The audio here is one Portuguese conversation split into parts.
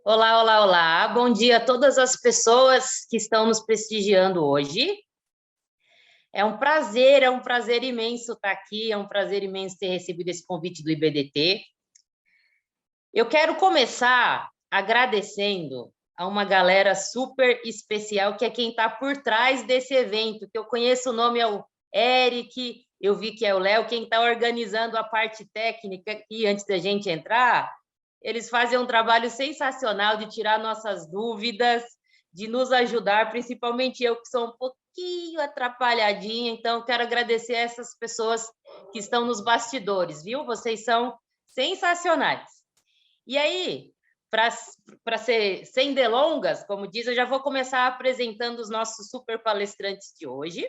Olá, olá, olá. Bom dia a todas as pessoas que estão nos prestigiando hoje. É um prazer imenso estar aqui, é um prazer imenso ter recebido esse convite do IBDT. Eu quero começar agradecendo a uma galera super especial, que é quem está por trás desse evento, que eu conheço o nome é o Eric, eu vi que é o Léo, quem está organizando a parte técnica aqui antes da gente entrar. Eles fazem um trabalho sensacional de tirar nossas dúvidas, de nos ajudar, principalmente eu, que sou um pouquinho atrapalhadinha. Então, quero agradecer a essas pessoas que estão nos bastidores, viu? Vocês são sensacionais. E aí, para ser sem delongas, como diz, eu já vou começar apresentando os nossos super palestrantes de hoje.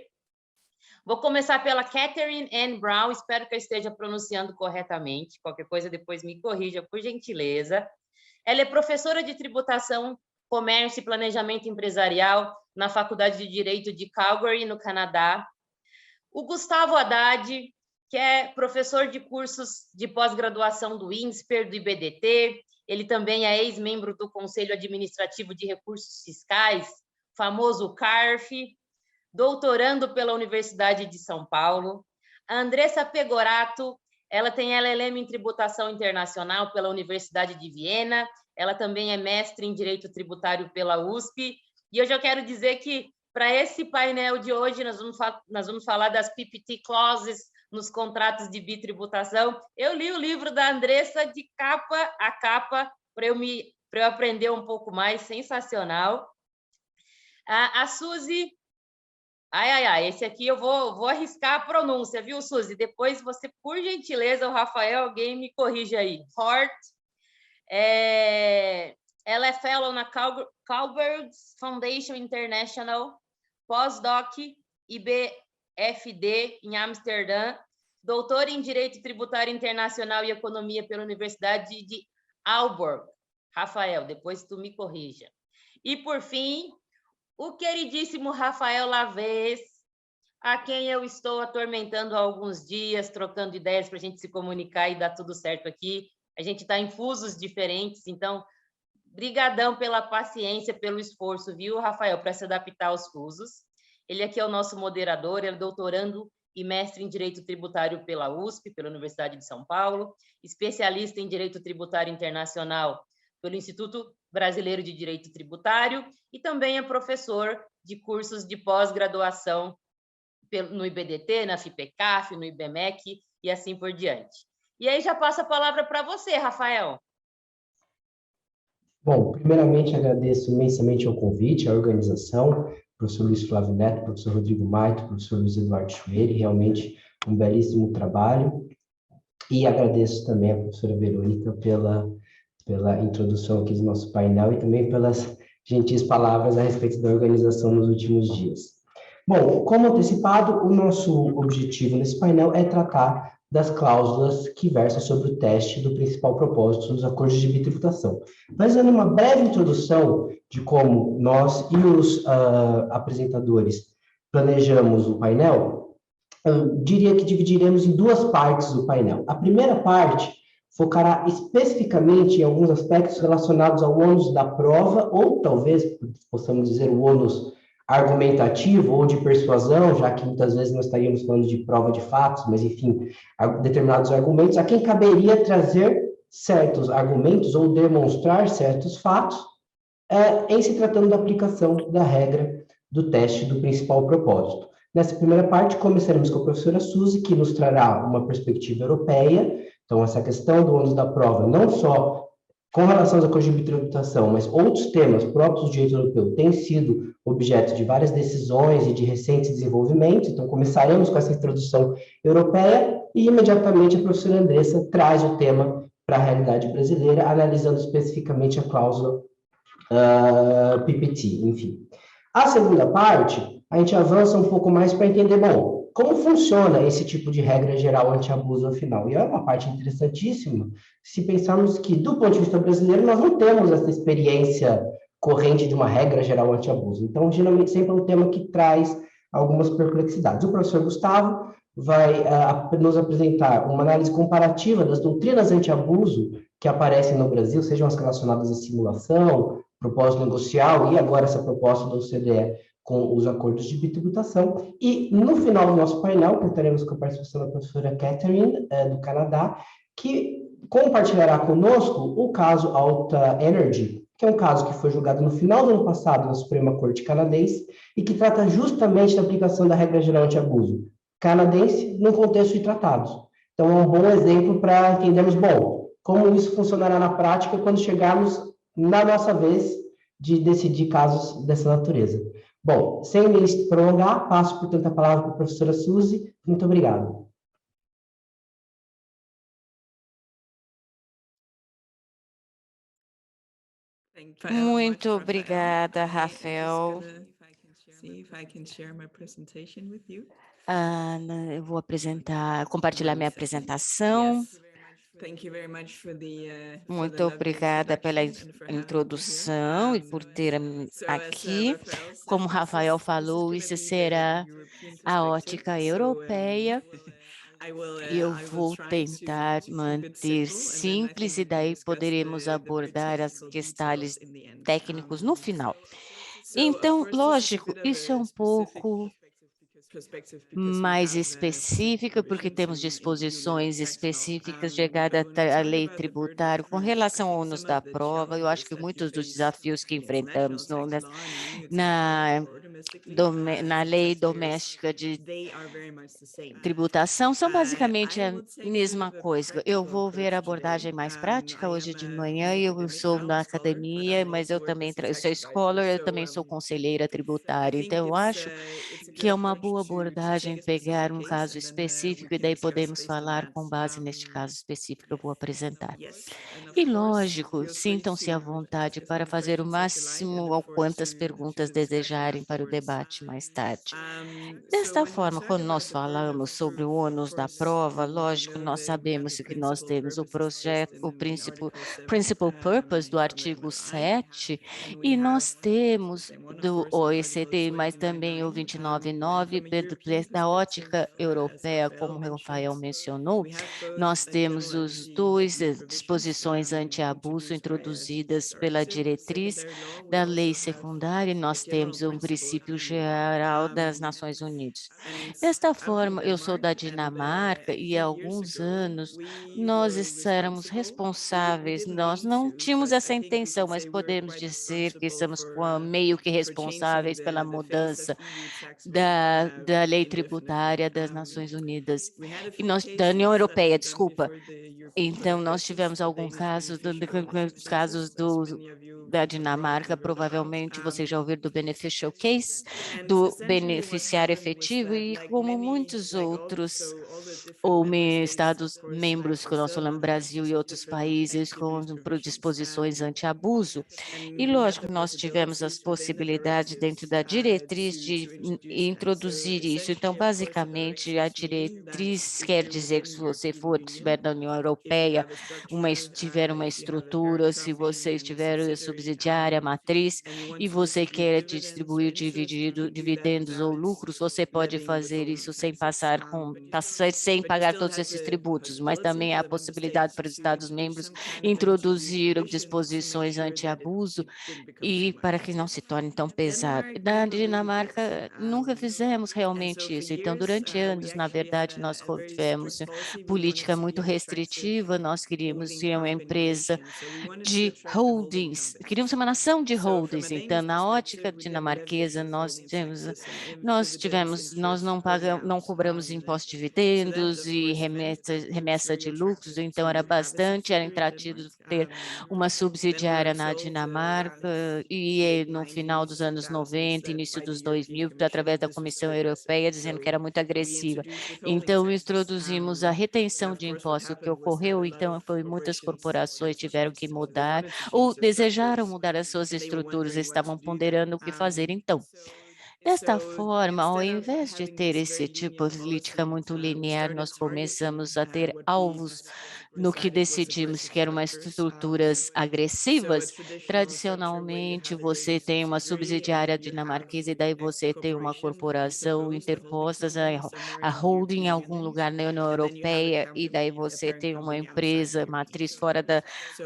Vou começar pela Catherine Ann Brown, espero que eu esteja pronunciando corretamente, qualquer coisa depois me corrija, por gentileza. Ela é professora de tributação, comércio e planejamento empresarial na Faculdade de Direito de Calgary, no Canadá. O Gustavo Haddad, que é professor de cursos de pós-graduação do INSPER, do IBDT, ele também é ex-membro do Conselho Administrativo de Recursos Fiscais, famoso CARF, doutorando pela Universidade de São Paulo. A Andressa Pegorato, ela tem LLM em Tributação Internacional pela Universidade de Viena, ela também é mestre em Direito Tributário pela USP, e eu já quero dizer que, para esse painel de hoje, nós vamos falar das PPT clauses nos contratos de bitributação. Eu li o livro da Andressa de capa a capa, para eu aprender um pouco mais, sensacional. A Suzy... Esse aqui eu vou arriscar a pronúncia, viu, Suzy? Depois você, por gentileza, o Rafael, alguém me corrige aí. Hort, ela é fellow na Calvert Foundation International, pós-doc IBFD em Amsterdã, doutora em Direito Tributário Internacional e Economia pela Universidade de Aalborg. Rafael, depois tu me corrija. E, por fim, o queridíssimo Rafael Lavez, a quem eu estou atormentando há alguns dias, trocando ideias para a gente se comunicar e dar tudo certo aqui. A gente está em fusos diferentes, então, brigadão pela paciência, pelo esforço, viu, Rafael, para se adaptar aos fusos. Ele aqui é o nosso moderador, ele é doutorando e mestre em Direito Tributário pela USP, pela Universidade de São Paulo, especialista em Direito Tributário Internacional pelo Instituto Brasileiro de Direito Tributário e também é professor de cursos de pós-graduação no IBDT, na FIPECAF, no IBMEC e assim por diante. E aí já passo a palavra para você, Rafael. Bom, primeiramente agradeço imensamente o convite, a organização, professor Luiz Flávio Neto, professor Rodrigo Maito, professor Luiz Eduardo Schweire, realmente um belíssimo trabalho. E agradeço também a professora Verônica pela introdução aqui do nosso painel e também pelas gentis palavras a respeito da organização nos últimos dias. Bom, como antecipado, o nosso objetivo nesse painel é tratar das cláusulas que versam sobre o teste do principal propósito dos acordos de bitributação. Fazendo uma breve introdução de como nós e os apresentadores planejamos o painel, eu diria que dividiremos em duas partes o painel. A primeira parte focará especificamente em alguns aspectos relacionados ao ônus da prova, ou talvez possamos dizer o ônus argumentativo ou de persuasão, já que muitas vezes nós estaríamos falando de prova de fatos, mas enfim, determinados argumentos, a quem caberia trazer certos argumentos ou demonstrar certos fatos em se tratando da aplicação da regra do teste do principal propósito. Nessa primeira parte, começaremos com a professora Suzy, que nos trará uma perspectiva europeia. Então, essa questão do ônus da prova, não só com relação aos acordos de bitributação, mas outros temas próprios do direito europeu têm sido objeto de várias decisões e de recentes desenvolvimentos. Então, começaremos com essa introdução europeia e, imediatamente, a professora Andressa traz o tema para a realidade brasileira, analisando especificamente a cláusula PPT, enfim. A segunda parte, a gente avança um pouco mais para entender, bom, como funciona esse tipo de regra geral anti-abuso ao final. E é uma parte interessantíssima se pensarmos que, do ponto de vista brasileiro, nós não temos essa experiência corrente de uma regra geral anti-abuso. Então, geralmente, sempre é um tema que traz algumas perplexidades. O professor Gustavo vai nos apresentar uma análise comparativa das doutrinas anti-abuso que aparecem no Brasil, sejam as relacionadas à simulação, propósito negocial e agora essa proposta da OCDE com os acordos de bitributação. E no final do nosso painel, contaremos com a participação da professora Catherine, do Canadá, que compartilhará conosco o caso Alta Energy, que é um caso que foi julgado no final do ano passado na Suprema Corte Canadense e que trata justamente da aplicação da regra geral anti-abuso canadense no contexto de tratados. Então, é um bom exemplo para entendermos, bom, como isso funcionará na prática quando chegarmos na nossa vez de decidir casos dessa natureza. Bom, sem me prolongar, passo, portanto, a palavra para a professora Suzy. Muito obrigado. Muito obrigada, Rafael. Eu vou compartilhar minha apresentação. Muito obrigada pela introdução e por ter aqui. Como o Rafael falou, isso será a ótica europeia. E eu vou tentar manter simples e daí poderemos abordar as questões técnicos no final. Então, lógico, isso é um pouco mais específica, porque temos disposições específicas ligadas à lei tributária com relação ao ônus da prova. Eu acho que muitos dos desafios que enfrentamos na lei doméstica de tributação são basicamente a mesma coisa. Eu vou ver a abordagem mais prática hoje de manhã. Eu sou na academia, mas eu também sou scholar, eu também sou conselheira tributária. Então, eu acho que é uma boa abordagem pegar um caso específico e daí podemos falar com base neste caso específico que eu vou apresentar. E, lógico, sintam-se à vontade para fazer o máximo ou quantas perguntas desejarem para o debate mais tarde. Desta forma, quando nós falamos sobre o ônus da prova, lógico, nós sabemos que nós temos o projeto, o principal purpose do artigo 7, e nós temos do OECD, mas também o 299 da ótica europeia, como o Rafael mencionou, nós temos os dois disposições anti-abuso introduzidas pela diretriz da lei secundária, e nós temos um princípio geral das Nações Unidas. Desta forma, eu sou da Dinamarca e há alguns anos nós éramos responsáveis, nós não tínhamos essa intenção, mas podemos dizer que estamos meio que responsáveis pela mudança da lei tributária das Nações Unidas, da União Europeia, desculpa. Então, nós tivemos algum caso, casos da Dinamarca, provavelmente você já ouviu do beneficial case, do beneficiário efetivo, e como muitos outros Estados-membros, que nós falamos Brasil e outros países, com disposições anti-abuso. E, lógico, nós tivemos as possibilidades dentro da diretriz de introduzir isso. Então, basicamente, a diretriz quer dizer que se você estiver na União Europeia, tiver uma estrutura, se você estiver subsidiária, matriz, e você quer distribuir dividendos ou lucros, você pode fazer isso sem sem pagar todos esses tributos, mas também há a possibilidade para os Estados-membros introduzir disposições anti-abuso e para que não se torne tão pesado. Na Dinamarca, nunca fizemos realmente isso. Então, durante anos, na verdade, nós tivemos política muito restritiva, nós queríamos ser uma empresa de holdings, queríamos uma nação de holdings. Então, na ótica dinamarquesa, nós não cobramos imposto de dividendos e remessa de lucros, então era atrativo ter uma subsidiária na Dinamarca, e no final dos anos 90, início dos 2000, através da Comissão Europeia, dizendo que era muito agressiva. Então, introduzimos a retenção de impostos, que ocorreu, então, foi muitas corporações tiveram que mudar, ou desejaram mudar as suas estruturas, estavam ponderando o que fazer, então. Desta forma, ao invés de ter esse tipo de política muito linear, nós começamos a ter alvos no que decidimos que eram umas estruturas agressivas, tradicionalmente você tem uma subsidiária dinamarquesa e daí você tem uma corporação interpostas, a holding em algum lugar na União Europeia e daí você tem uma empresa matriz fora da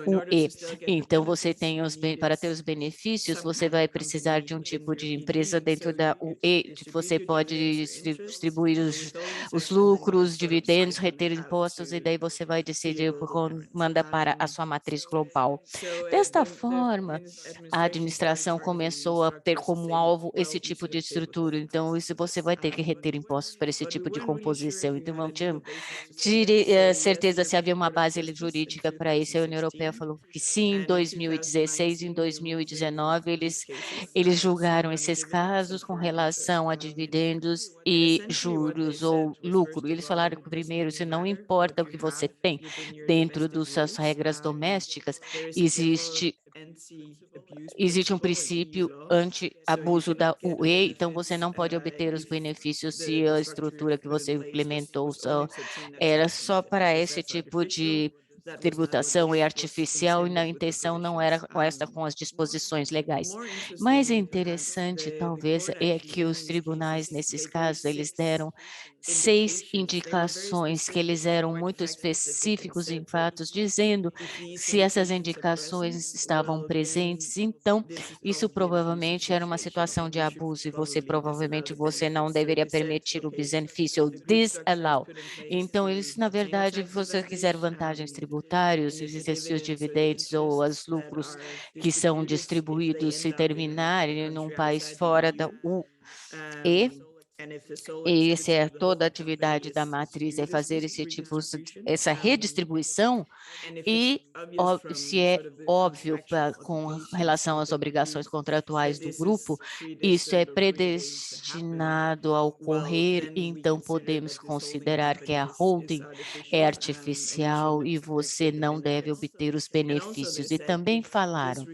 UE. Então, você tem para ter os benefícios, você vai precisar de um tipo de empresa dentro da UE, você pode distribuir os lucros, dividendos, reter impostos, e daí você vai decidir quando manda para a sua matriz global. Desta forma, a administração começou a ter como alvo esse tipo de estrutura, então isso você vai ter que reter impostos para esse tipo de composição. Então, não tinha certeza se havia uma base jurídica para isso. A União Europeia falou que sim, em 2016 e em 2019 eles julgaram esses casos com relação a dividendos e juros ou lucro. Eles falaram que primeiro, se não importa o que você tem dentro das suas regras domésticas, existe um princípio anti-abuso da UE, então você não pode obter os benefícios se a estrutura que você implementou era só para esse tipo de tributação e artificial, e na intenção não era esta com as disposições legais. Mais interessante, talvez, é que os tribunais, nesses casos, eles deram 6 indicações que eles eram muito específicos em fatos, dizendo se essas indicações estavam presentes, então isso provavelmente era uma situação de abuso e você não deveria permitir o benefício ou disallow. Então, eles, na verdade, se você quiser vantagens tributárias, se os dividendos ou os lucros que são distribuídos se terminarem num país fora da UE, e essa é toda a atividade da matriz, é fazer essa redistribuição, e se é óbvio com relação às obrigações contratuais do grupo, isso é predestinado a ocorrer, então podemos considerar que a holding é artificial e você não deve obter os benefícios. E também falaram,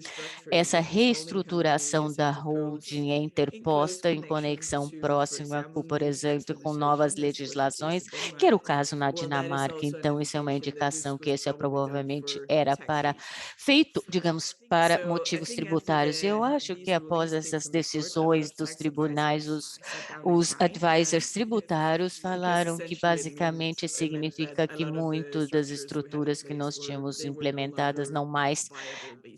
essa reestruturação da holding é interposta em conexão próxima, por exemplo, com novas legislações, que era o caso na Dinamarca. Então, isso é uma indicação que esse provavelmente era feito, digamos, para motivos tributários. Eu acho que após essas decisões dos tribunais, os advisors tributários falaram que basicamente significa que muitas das estruturas que nós tínhamos implementadas não mais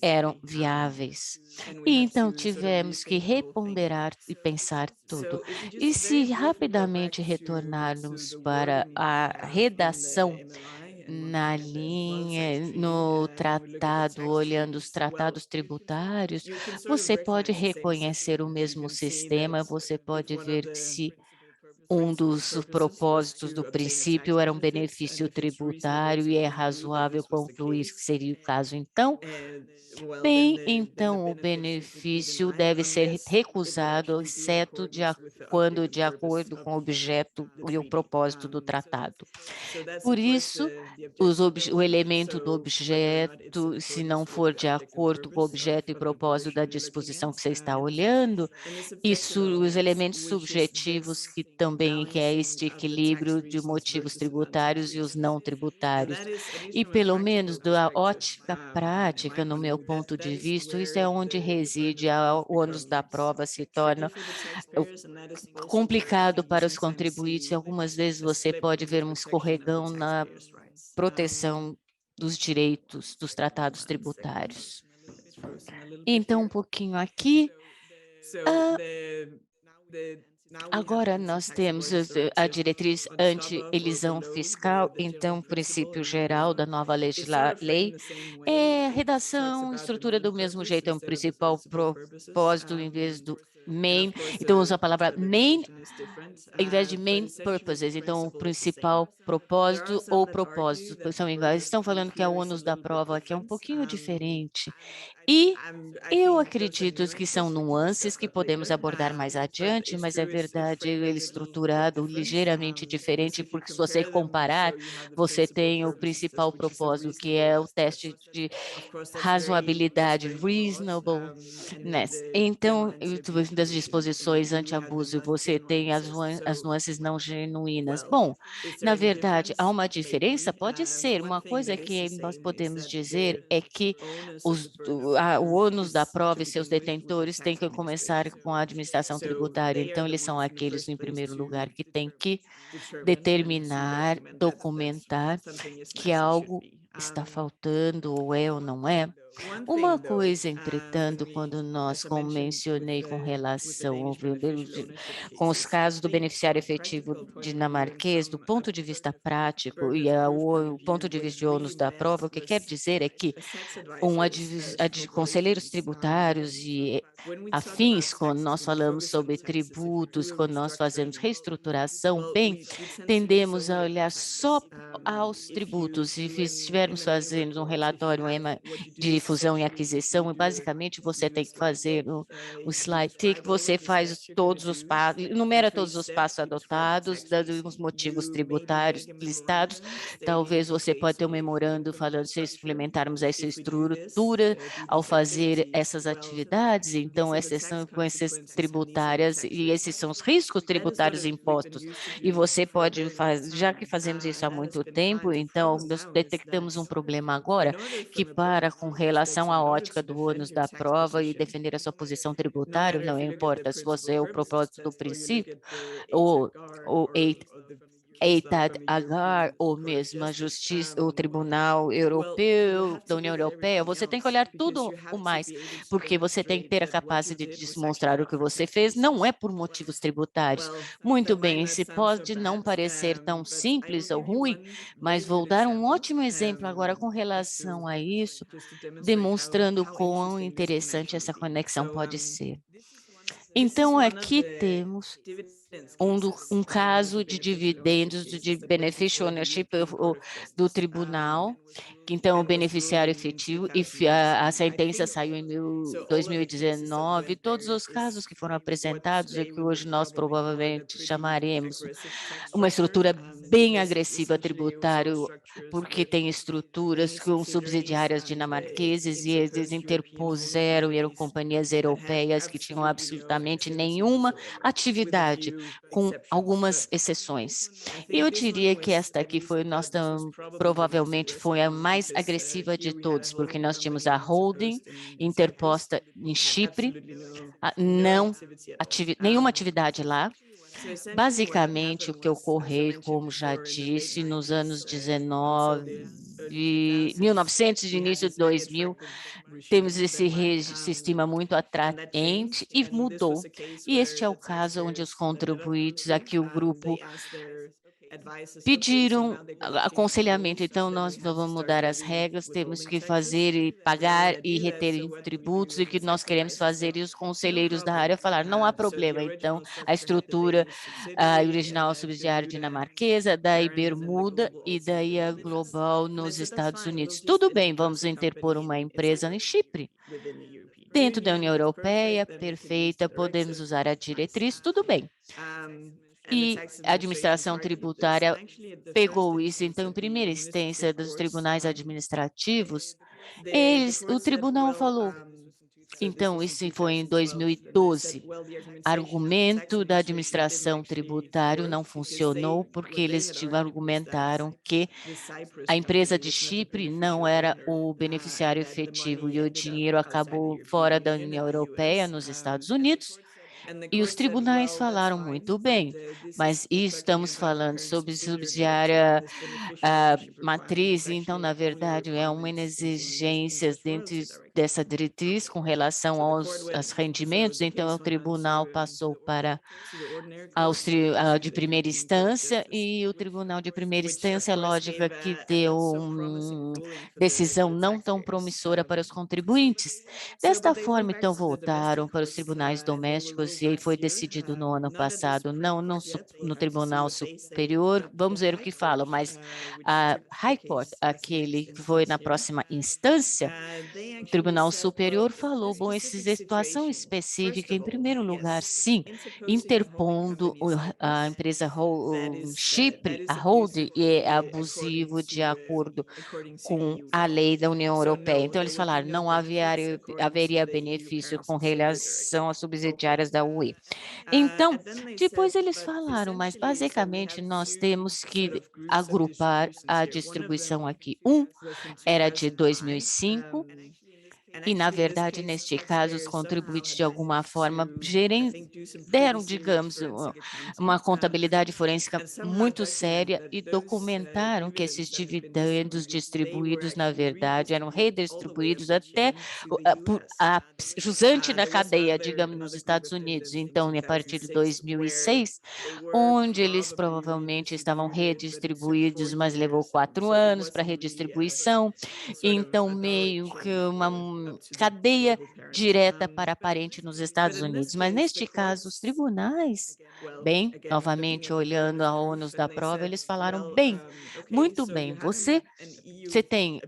eram viáveis. E então tivemos que reponderar e pensar tudo. E se rapidamente retornarmos para a redação na linha, no tratado, olhando os tratados tributários, você pode reconhecer o mesmo sistema, você pode ver que se um dos propósitos do princípio era um benefício tributário e é razoável concluir que seria o caso. Então, bem, então o benefício deve ser recusado, exceto quando de acordo com o objeto e o propósito do tratado. Por isso, o elemento do objeto, se não for de acordo com o objeto e propósito da disposição que você está olhando, os elementos subjetivos que é este equilíbrio de motivos tributários e os não tributários. E pelo menos da ótica prática, no meu ponto de vista, isso é onde reside o ônus da prova, se torna complicado para os contribuintes. Algumas vezes você pode ver um escorregão na proteção dos direitos dos tratados tributários. Então, um pouquinho aqui. Agora nós temos a diretriz anti-elisão fiscal, então o princípio geral da nova lei é redação, estrutura do mesmo jeito, é um principal propósito em vez do main, então usa a palavra main em vez de main purposes, então o principal propósito ou propósito são iguais. Estão falando que é o ônus da prova, que é um pouquinho diferente. E eu acredito que são nuances que podemos abordar mais adiante, mas verdade, ele é estruturado ligeiramente diferente, porque se você comparar, você tem o principal propósito, que é o teste de razoabilidade, reasonableness. Então, das disposições anti-abuso, você tem as nuances não genuínas. Bom, na verdade, há uma diferença? Pode ser. Uma coisa que nós podemos dizer é que o ônus da prova e seus detentores têm que começar com a administração tributária. Então, eles são aqueles, em primeiro lugar, que têm que determinar, documentar que algo está faltando, ou é ou não é. Uma coisa, entretanto, quando nós, como mencionei com relação com os casos do beneficiário efetivo dinamarquês, do ponto de vista prático e o ponto de vista de ônus da prova, o que quer dizer é que conselheiros tributários e afins, quando nós falamos sobre tributos, quando nós fazemos reestruturação, bem, tendemos a olhar só aos tributos. E se estivermos fazendo um relatório de fusão e aquisição, e basicamente você tem que fazer o slide tick, você faz todos os passos, enumera todos os passos adotados, dando os motivos tributários listados. Talvez você pode ter um memorando falando se implementarmos essa estrutura ao fazer essas atividades, então essas são consequências tributárias e esses são os riscos tributários impostos. E você pode fazer, já que fazemos isso há muito tempo, então nós detectamos um problema agora que com relação à ótica do ônus da prova e defender a sua posição tributária, não importa se você é o propósito do princípio ou EITAD-Agar, ou mesmo a Justiça, o Tribunal Europeu, da União Europeia, você tem que olhar tudo o mais, porque você tem que ter a capacidade de demonstrar o que você fez, não é por motivos tributários. Muito bem, esse pode não parecer tão simples ou ruim, mas vou dar um ótimo exemplo agora com relação a isso, demonstrando quão interessante essa conexão pode ser. Então, aqui temos um caso de dividendos de beneficial ownership do tribunal, que então o beneficiário efetivo, e a sentença saiu em 2019, todos os casos que foram apresentados e que hoje nós provavelmente chamaremos uma estrutura bem agressiva tributário, porque tem estruturas com subsidiárias dinamarqueses e eles interpuseram, e eram companhias europeias que tinham absolutamente nenhuma atividade, com algumas exceções. E eu diria que esta aqui provavelmente foi a mais agressiva de todos, porque nós tínhamos a holding interposta em Chipre, nenhuma atividade lá. Basicamente, o que ocorreu, como já disse, nos anos 1900 e início de 2000, temos esse sistema muito atraente e mudou. E este é o caso onde os contribuintes, aqui o grupo, pediram aconselhamento, então nós vamos mudar as regras, temos que fazer e pagar e reter tributos, e o que nós queremos fazer, e os conselheiros da área falaram, não há problema, então a estrutura original subsidiária dinamarquesa, daí Bermuda e daí a Global nos Estados Unidos. Tudo bem, vamos interpor uma empresa em Chipre. Dentro da União Europeia, perfeita, podemos usar a diretriz, tudo bem. E a administração tributária pegou isso, então, em primeira instância dos tribunais administrativos, o tribunal falou, então, isso foi em 2012, argumento da administração tributária não funcionou porque eles argumentaram que a empresa de Chipre não era o beneficiário efetivo e o dinheiro acabou fora da União Europeia, nos Estados Unidos, e os tribunais falaram muito bem, mas estamos falando sobre subsidiária matriz, então, na verdade, é uma exigência dentro dessa diretriz com relação aos rendimentos, então o tribunal passou para de primeira instância, e o tribunal de primeira instância, lógica que deu uma decisão não tão promissora para os contribuintes. Desta forma, então, voltaram para os tribunais domésticos e foi decidido no ano passado, não no Tribunal Superior, vamos ver o que falam, mas a High Court, aquele que foi na próxima instância, Tribunal Superior falou, bom, essa situação específica, em primeiro lugar, sim, interpondo a empresa Chipre, a Holding, é abusivo de acordo com a lei da União Europeia. Então, eles falaram, não haveria benefício com relação às subsidiárias da UE. Então, depois eles falaram, mas basicamente nós temos que agrupar a distribuição aqui. Era de 2005, e, na verdade, neste caso, os contribuintes, de alguma forma, deram, digamos, uma contabilidade forense muito séria e documentaram que esses dividendos distribuídos, na verdade, eram redistribuídos até jusante da cadeia, digamos, nos Estados Unidos. Então, a partir de 2006, onde eles provavelmente estavam redistribuídos, mas levou 4 anos para redistribuição. Então, meio que uma cadeia direta para parente nos Estados Unidos. Mas, neste caso, os tribunais, bem, novamente olhando a ônus da prova, eles falaram, bem, muito bem, você tem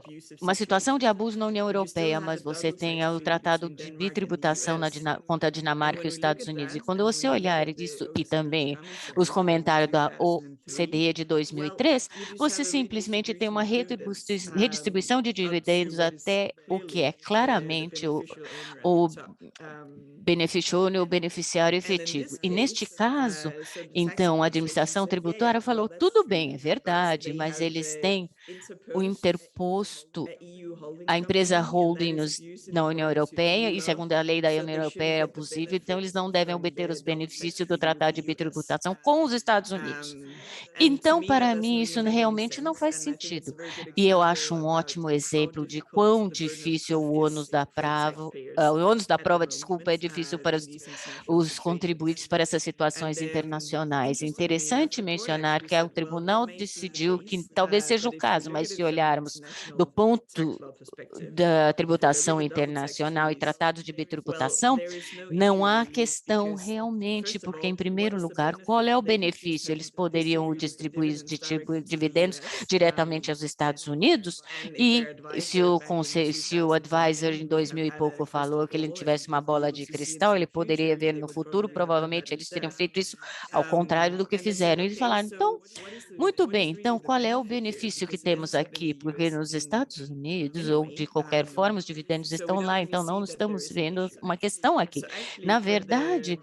uma situação de abuso na União Europeia, mas você tem o Tratado de Bitributação contra a Dinamarca e os Estados Unidos. E quando você olhar isso, e também os comentários da OCDE de 2003, você simplesmente tem uma redistribuição de dividendos até o que é claramente o beneficiário ou beneficiário efetivo. E neste caso, então, a administração tributária falou, tudo bem, é verdade, mas eles têm o interposto, a empresa holding na União Europeia, e segundo a lei da União Europeia é abusivo, então eles não devem obter os benefícios do Tratado de Bitributação com os Estados Unidos. Então, para mim, isso realmente não faz sentido. E eu acho um ótimo exemplo de quão difícil o ônus da prova, desculpa, é difícil para os contribuintes para essas situações internacionais. É interessante mencionar que o tribunal decidiu que talvez seja o caso, mas se olharmos do ponto da tributação internacional e tratado de bitributação, não há questão realmente, porque, em primeiro lugar, qual é o benefício? Eles poderiam distribuir os dividendos diretamente aos Estados Unidos, e se o advisor em 2000 e pouco falou que ele não tivesse uma bola de cristal, ele poderia ver no futuro, provavelmente eles teriam feito isso ao contrário do que fizeram. E eles falaram, então, muito bem, então qual é o benefício que temos aqui? Porque nos Estados Unidos, ou de qualquer forma, os dividendos estão lá, então não estamos vendo uma questão aqui. Na verdade,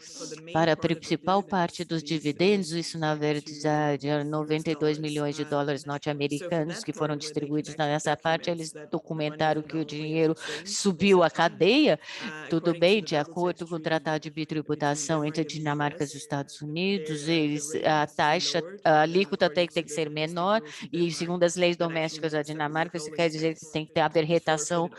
para a principal parte dos dividendos, isso na verdade é 92 milhões de dólares norte-americanos que foram distribuídos nessa parte, eles documentaram que o dinheiro subiu a cadeia, tudo bem, de acordo com o Tratado de Bitributação entre a Dinamarca e os Estados Unidos, a alíquota tem que ser menor, e segundo as leis domésticas da Dinamarca, isso quer dizer que tem que haver retação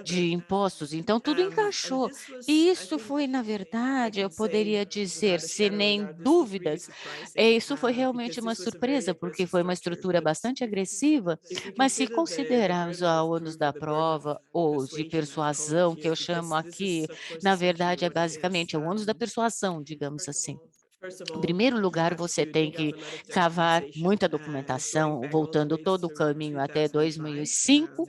de impostos. Então, tudo encaixou. E isso foi, na verdade, eu poderia dizer, sem nem dúvidas, isso foi realmente uma surpresa, porque foi uma estrutura bastante agressiva, mas se considerarmos a ônus da prova ou de persuasão, que eu chamo aqui, na verdade, é basicamente o ônus da persuasão, digamos assim. Em primeiro lugar, você tem que cavar muita documentação, voltando todo o caminho até 2005.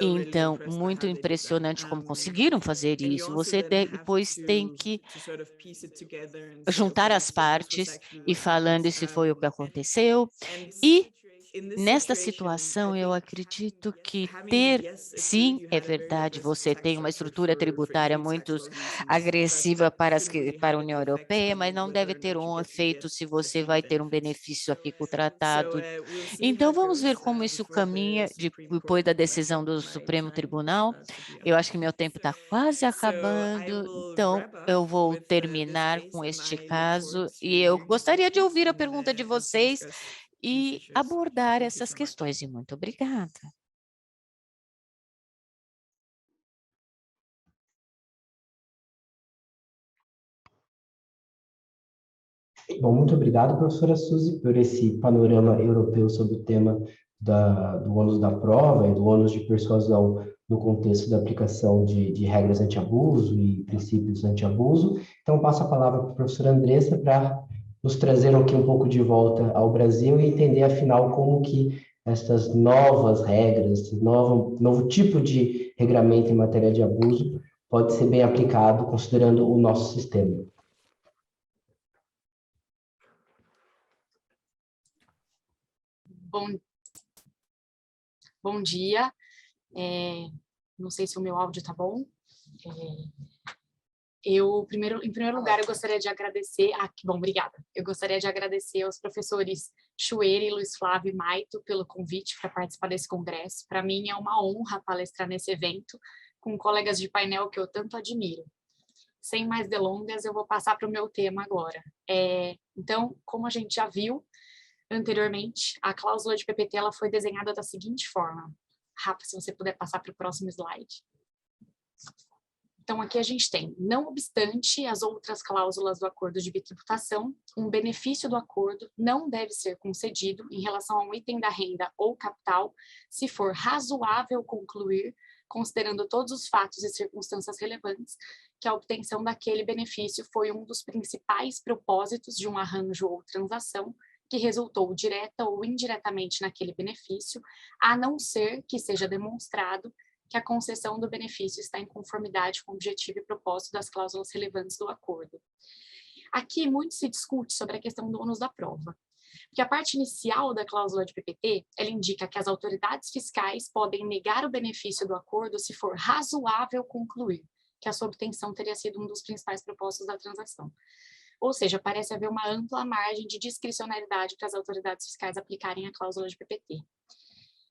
Então, muito impressionante como conseguiram fazer isso. Você depois tem que juntar as partes e falando se foi o que aconteceu. E nesta situação, eu acredito que sim, é verdade, você tem uma estrutura tributária muito agressiva para a União Europeia, mas não deve ter um efeito se você vai ter um benefício aqui com o tratado. Então, vamos ver como isso caminha depois da decisão do Supremo Tribunal. Eu acho que meu tempo está quase acabando, então eu vou terminar com este caso e eu gostaria de ouvir a pergunta de vocês e abordar essas questões. E muito obrigada. Bom, muito obrigado, professora Suzy, por esse panorama europeu sobre o tema do ônus da prova e do ônus de persuasão no contexto da aplicação de regras anti-abuso e princípios anti-abuso. Então, passo a palavra para a professora Andressa para nos trazer aqui um pouco de volta ao Brasil e entender, afinal, como que essas novas regras, esse novo tipo de regramento em matéria de abuso pode ser bem aplicado considerando o nosso sistema. Bom dia. Não sei se o meu áudio está bom. Em primeiro lugar, eu gostaria de agradecer... bom, obrigada. Eu gostaria de agradecer aos professores Chueire, Luiz Flávio e Maito pelo convite para participar desse congresso. Para mim é uma honra palestrar nesse evento com colegas de painel que eu tanto admiro. Sem mais delongas, eu vou passar para o meu tema agora. Então, como a gente já viu anteriormente, a cláusula de PPT ela foi desenhada da seguinte forma. Rafa, se você puder passar para o próximo slide. Então, aqui a gente tem, não obstante as outras cláusulas do acordo de bitributação, um benefício do acordo não deve ser concedido em relação a um item da renda ou capital, se for razoável concluir, considerando todos os fatos e circunstâncias relevantes, que a obtenção daquele benefício foi um dos principais propósitos de um arranjo ou transação que resultou direta ou indiretamente naquele benefício, a não ser que seja demonstrado que a concessão do benefício está em conformidade com o objetivo e propósito das cláusulas relevantes do acordo. Aqui, muito se discute sobre a questão do ônus da prova, porque a parte inicial da cláusula de PPT, ela indica que as autoridades fiscais podem negar o benefício do acordo se for razoável concluir que a sua obtenção teria sido um dos principais propósitos da transação. Ou seja, parece haver uma ampla margem de discricionariedade para as autoridades fiscais aplicarem a cláusula de PPT.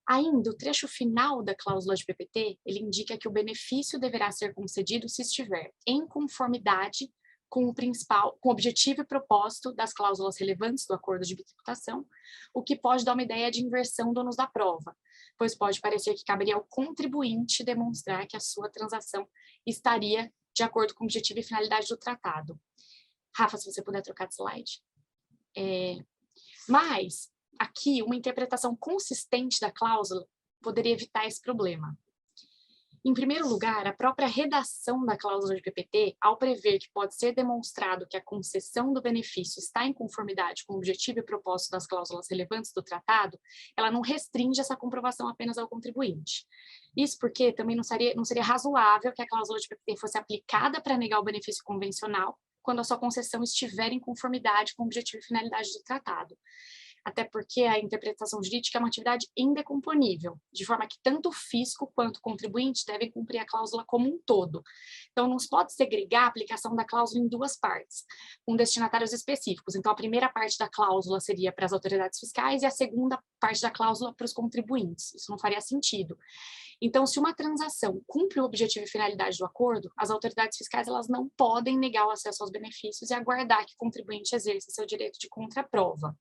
Ainda, o trecho final da cláusula de PPT, ele indica que o benefício deverá ser concedido se estiver em conformidade com o objetivo e propósito das cláusulas relevantes do acordo de bitributação, o que pode dar uma ideia de inversão do ônus da prova, pois pode parecer que caberia ao contribuinte demonstrar que a sua transação estaria de acordo com o objetivo e finalidade do tratado. Rafa, se você puder trocar de slide. Mas, aqui, uma interpretação consistente da cláusula poderia evitar esse problema. Em primeiro lugar, a própria redação da cláusula de PPT, ao prever que pode ser demonstrado que a concessão do benefício está em conformidade com o objetivo e propósito das cláusulas relevantes do tratado, ela não restringe essa comprovação apenas ao contribuinte. Isso porque também não seria razoável que a cláusula de PPT fosse aplicada para negar o benefício convencional, quando a sua concessão estiver em conformidade com o objetivo e finalidade do tratado. Até porque a interpretação jurídica é uma atividade indecomponível, de forma que tanto o fisco quanto o contribuinte devem cumprir a cláusula como um todo. Então, não se pode segregar a aplicação da cláusula em duas partes, com destinatários específicos. Então, a primeira parte da cláusula seria para as autoridades fiscais e a segunda parte da cláusula para os contribuintes. Isso não faria sentido. Então, se uma transação cumpre o objetivo e finalidade do acordo, as autoridades fiscais elas não podem negar o acesso aos benefícios e aguardar que o contribuinte exerça seu direito de contraprova.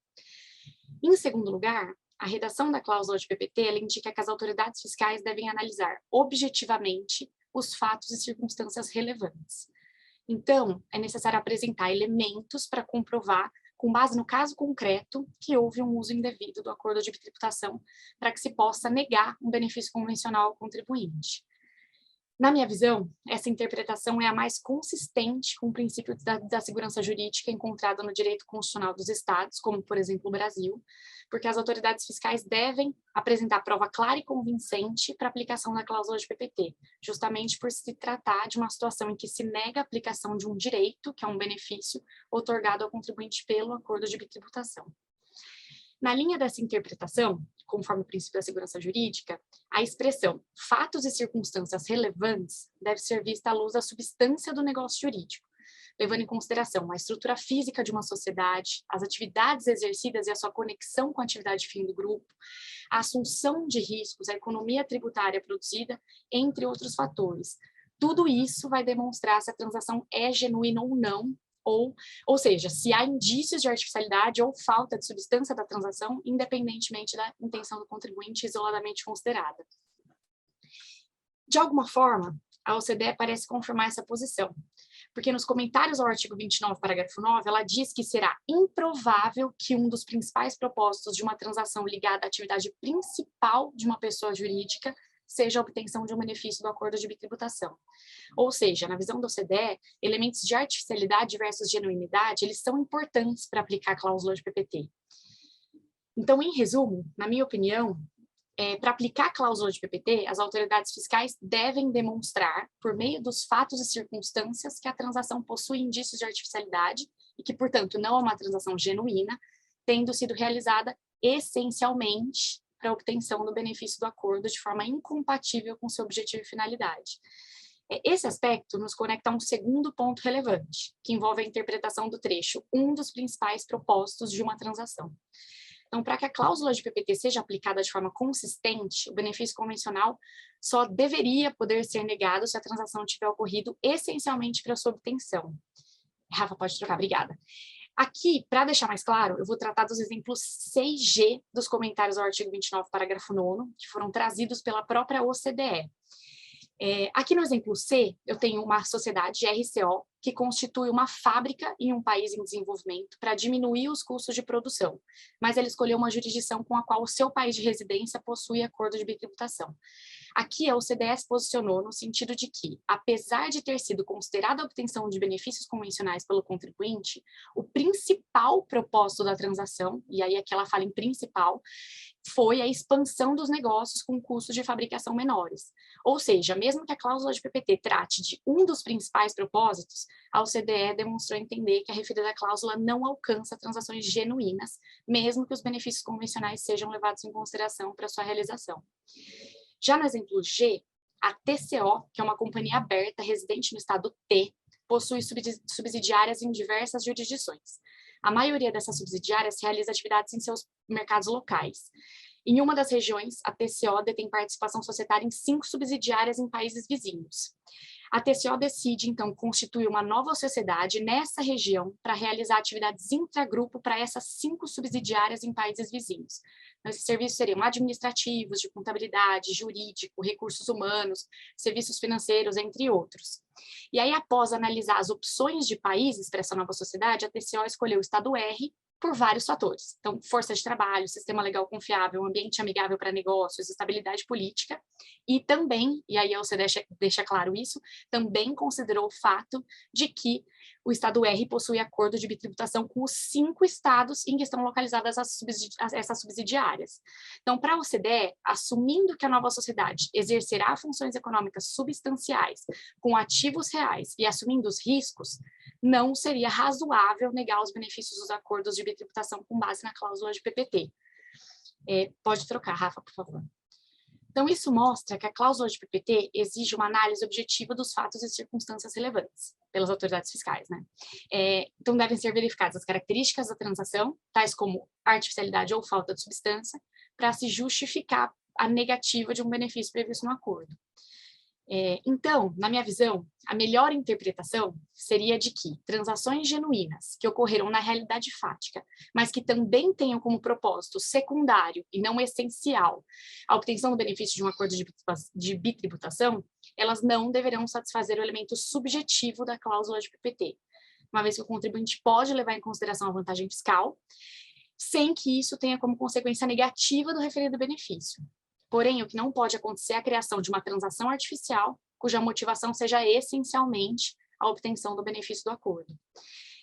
Em segundo lugar, a redação da cláusula de PPT ela indica que as autoridades fiscais devem analisar objetivamente os fatos e circunstâncias relevantes. Então, é necessário apresentar elementos para comprovar, com base no caso concreto, que houve um uso indevido do acordo de tributação para que se possa negar um benefício convencional ao contribuinte. Na minha visão, essa interpretação é a mais consistente com o princípio da segurança jurídica encontrado no direito constitucional dos estados, como, por exemplo, o Brasil, porque as autoridades fiscais devem apresentar prova clara e convincente para a aplicação da cláusula de PPT, justamente por se tratar de uma situação em que se nega a aplicação de um direito, que é um benefício, otorgado ao contribuinte pelo acordo de bitributação. Na linha dessa interpretação, conforme o princípio da segurança jurídica, a expressão fatos e circunstâncias relevantes deve ser vista à luz da substância do negócio jurídico, levando em consideração a estrutura física de uma sociedade, as atividades exercidas e a sua conexão com a atividade fim do grupo, a assunção de riscos, a economia tributária produzida, entre outros fatores. Tudo isso vai demonstrar se a transação é genuína ou não, ou seja, se há indícios de artificialidade ou falta de substância da transação, independentemente da intenção do contribuinte isoladamente considerada. De alguma forma, a OCDE parece confirmar essa posição, porque nos comentários ao artigo 29, parágrafo 9, ela diz que será improvável que um dos principais propósitos de uma transação ligada à atividade principal de uma pessoa jurídica seja a obtenção de um benefício do acordo de bitributação. Ou seja, na visão da OCDE, elementos de artificialidade versus genuinidade, eles são importantes para aplicar a cláusula de PPT. Então, em resumo, na minha opinião, para aplicar a cláusula de PPT, as autoridades fiscais devem demonstrar, por meio dos fatos e circunstâncias, que a transação possui indícios de artificialidade e que, portanto, não é uma transação genuína, tendo sido realizada essencialmente para a obtenção do benefício do acordo de forma incompatível com seu objetivo e finalidade. Esse aspecto nos conecta a um segundo ponto relevante, que envolve a interpretação do trecho, um dos principais propósitos de uma transação. Então, para que a cláusula de PPT seja aplicada de forma consistente, o benefício convencional só deveria poder ser negado se a transação tiver ocorrido essencialmente para sua obtenção. Rafa, pode trocar, obrigada. Aqui, para deixar mais claro, eu vou tratar dos exemplos 6G dos comentários ao artigo 29, parágrafo 9º, que foram trazidos pela própria OCDE. Aqui no exemplo C, eu tenho uma sociedade RCO que constitui uma fábrica em um país em desenvolvimento para diminuir os custos de produção, mas ela escolheu uma jurisdição com a qual o seu país de residência possui acordo de bitributação. Aqui a OCDE se posicionou no sentido de que, apesar de ter sido considerada a obtenção de benefícios convencionais pelo contribuinte, o principal propósito da transação, e aí aqui ela fala em principal, foi a expansão dos negócios com custos de fabricação menores. Ou seja, mesmo que a cláusula de PPT trate de um dos principais propósitos, a OCDE demonstrou entender que a referida cláusula não alcança transações genuínas, mesmo que os benefícios convencionais sejam levados em consideração para sua realização. Já no exemplo G, a TCO, que é uma companhia aberta residente no estado T, possui subsidiárias em diversas jurisdições. A maioria dessas subsidiárias realiza atividades em seus mercados locais. Em uma das regiões, a TCO detém participação societária em 5 subsidiárias em países vizinhos. A TCO decide, então, constituir uma nova sociedade nessa região para realizar atividades intragrupo para essas 5 subsidiárias em países vizinhos. Esses serviços seriam administrativos, de contabilidade, jurídico, recursos humanos, serviços financeiros, entre outros. E aí, após analisar as opções de países para essa nova sociedade, a TCO escolheu o estado R por vários fatores. Então, força de trabalho, sistema legal confiável, ambiente amigável para negócios, estabilidade política, e também, e aí a OCDE deixa claro isso, também considerou o fato de que o estado R possui acordo de bitributação com os 5 estados em que estão localizadas essas subsidiárias. Então, para a OCDE, assumindo que a nova sociedade exercerá funções econômicas substanciais com ativos reais e assumindo os riscos, não seria razoável negar os benefícios dos acordos de bitributação com base na cláusula de PPT. Pode trocar, Rafa, por favor. Então, isso mostra que a cláusula de PPT exige uma análise objetiva dos fatos e circunstâncias relevantes pelas autoridades fiscais, né? Então, devem ser verificadas as características da transação, tais como artificialidade ou falta de substância, para se justificar a negativa de um benefício previsto no acordo. Então, na minha visão, a melhor interpretação seria de que transações genuínas que ocorreram na realidade fática, mas que também tenham como propósito secundário e não essencial a obtenção do benefício de um acordo de bitributação, elas não deverão satisfazer o elemento subjetivo da cláusula de PPT, uma vez que o contribuinte pode levar em consideração a vantagem fiscal, sem que isso tenha como consequência negativa do referido benefício. Porém, o que não pode acontecer é a criação de uma transação artificial, cuja motivação seja essencialmente a obtenção do benefício do acordo.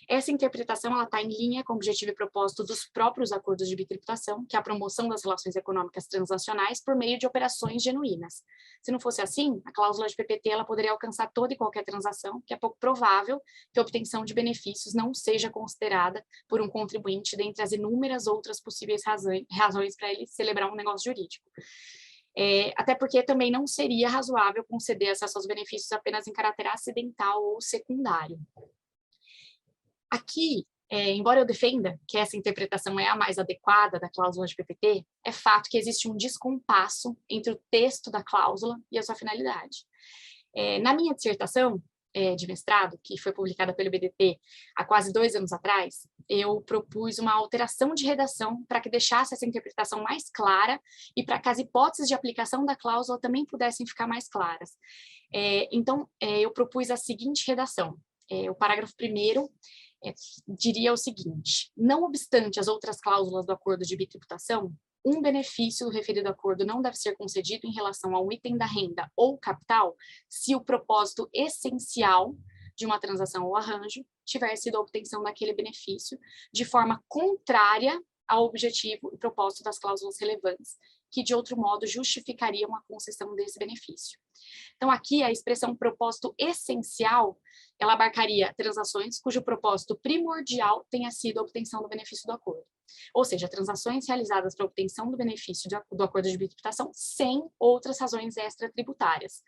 Essa interpretação está em linha com o objetivo e propósito dos próprios acordos de bitributação, que é a promoção das relações econômicas transacionais por meio de operações genuínas. Se não fosse assim, a cláusula de PPT ela poderia alcançar toda e qualquer transação, que é pouco provável que a obtenção de benefícios não seja considerada por um contribuinte dentre as inúmeras outras possíveis razões para ele celebrar um negócio jurídico. Até porque também não seria razoável conceder acesso aos benefícios apenas em caráter acidental ou secundário. Aqui, embora eu defenda que essa interpretação é a mais adequada da cláusula de PPT, é fato que existe um descompasso entre o texto da cláusula e a sua finalidade. Na minha dissertação de mestrado, que foi publicada pelo IBDT há quase 2 anos atrás, eu propus uma alteração de redação para que deixasse essa interpretação mais clara e para que as hipóteses de aplicação da cláusula também pudessem ficar mais claras. Então, eu propus a seguinte redação. O parágrafo 1º diria o seguinte: não obstante as outras cláusulas do acordo de bitributação, um benefício do referido acordo não deve ser concedido em relação a um item da renda ou capital se o propósito essencial de uma transação ou arranjo tiver sido a obtenção daquele benefício de forma contrária ao objetivo e propósito das cláusulas relevantes, que de outro modo justificariam a concessão desse benefício. Então, aqui a expressão propósito essencial, ela abarcaria transações cujo propósito primordial tenha sido a obtenção do benefício do acordo. Ou seja, transações realizadas para a obtenção do benefício do acordo de bitributação sem outras razões extratributárias.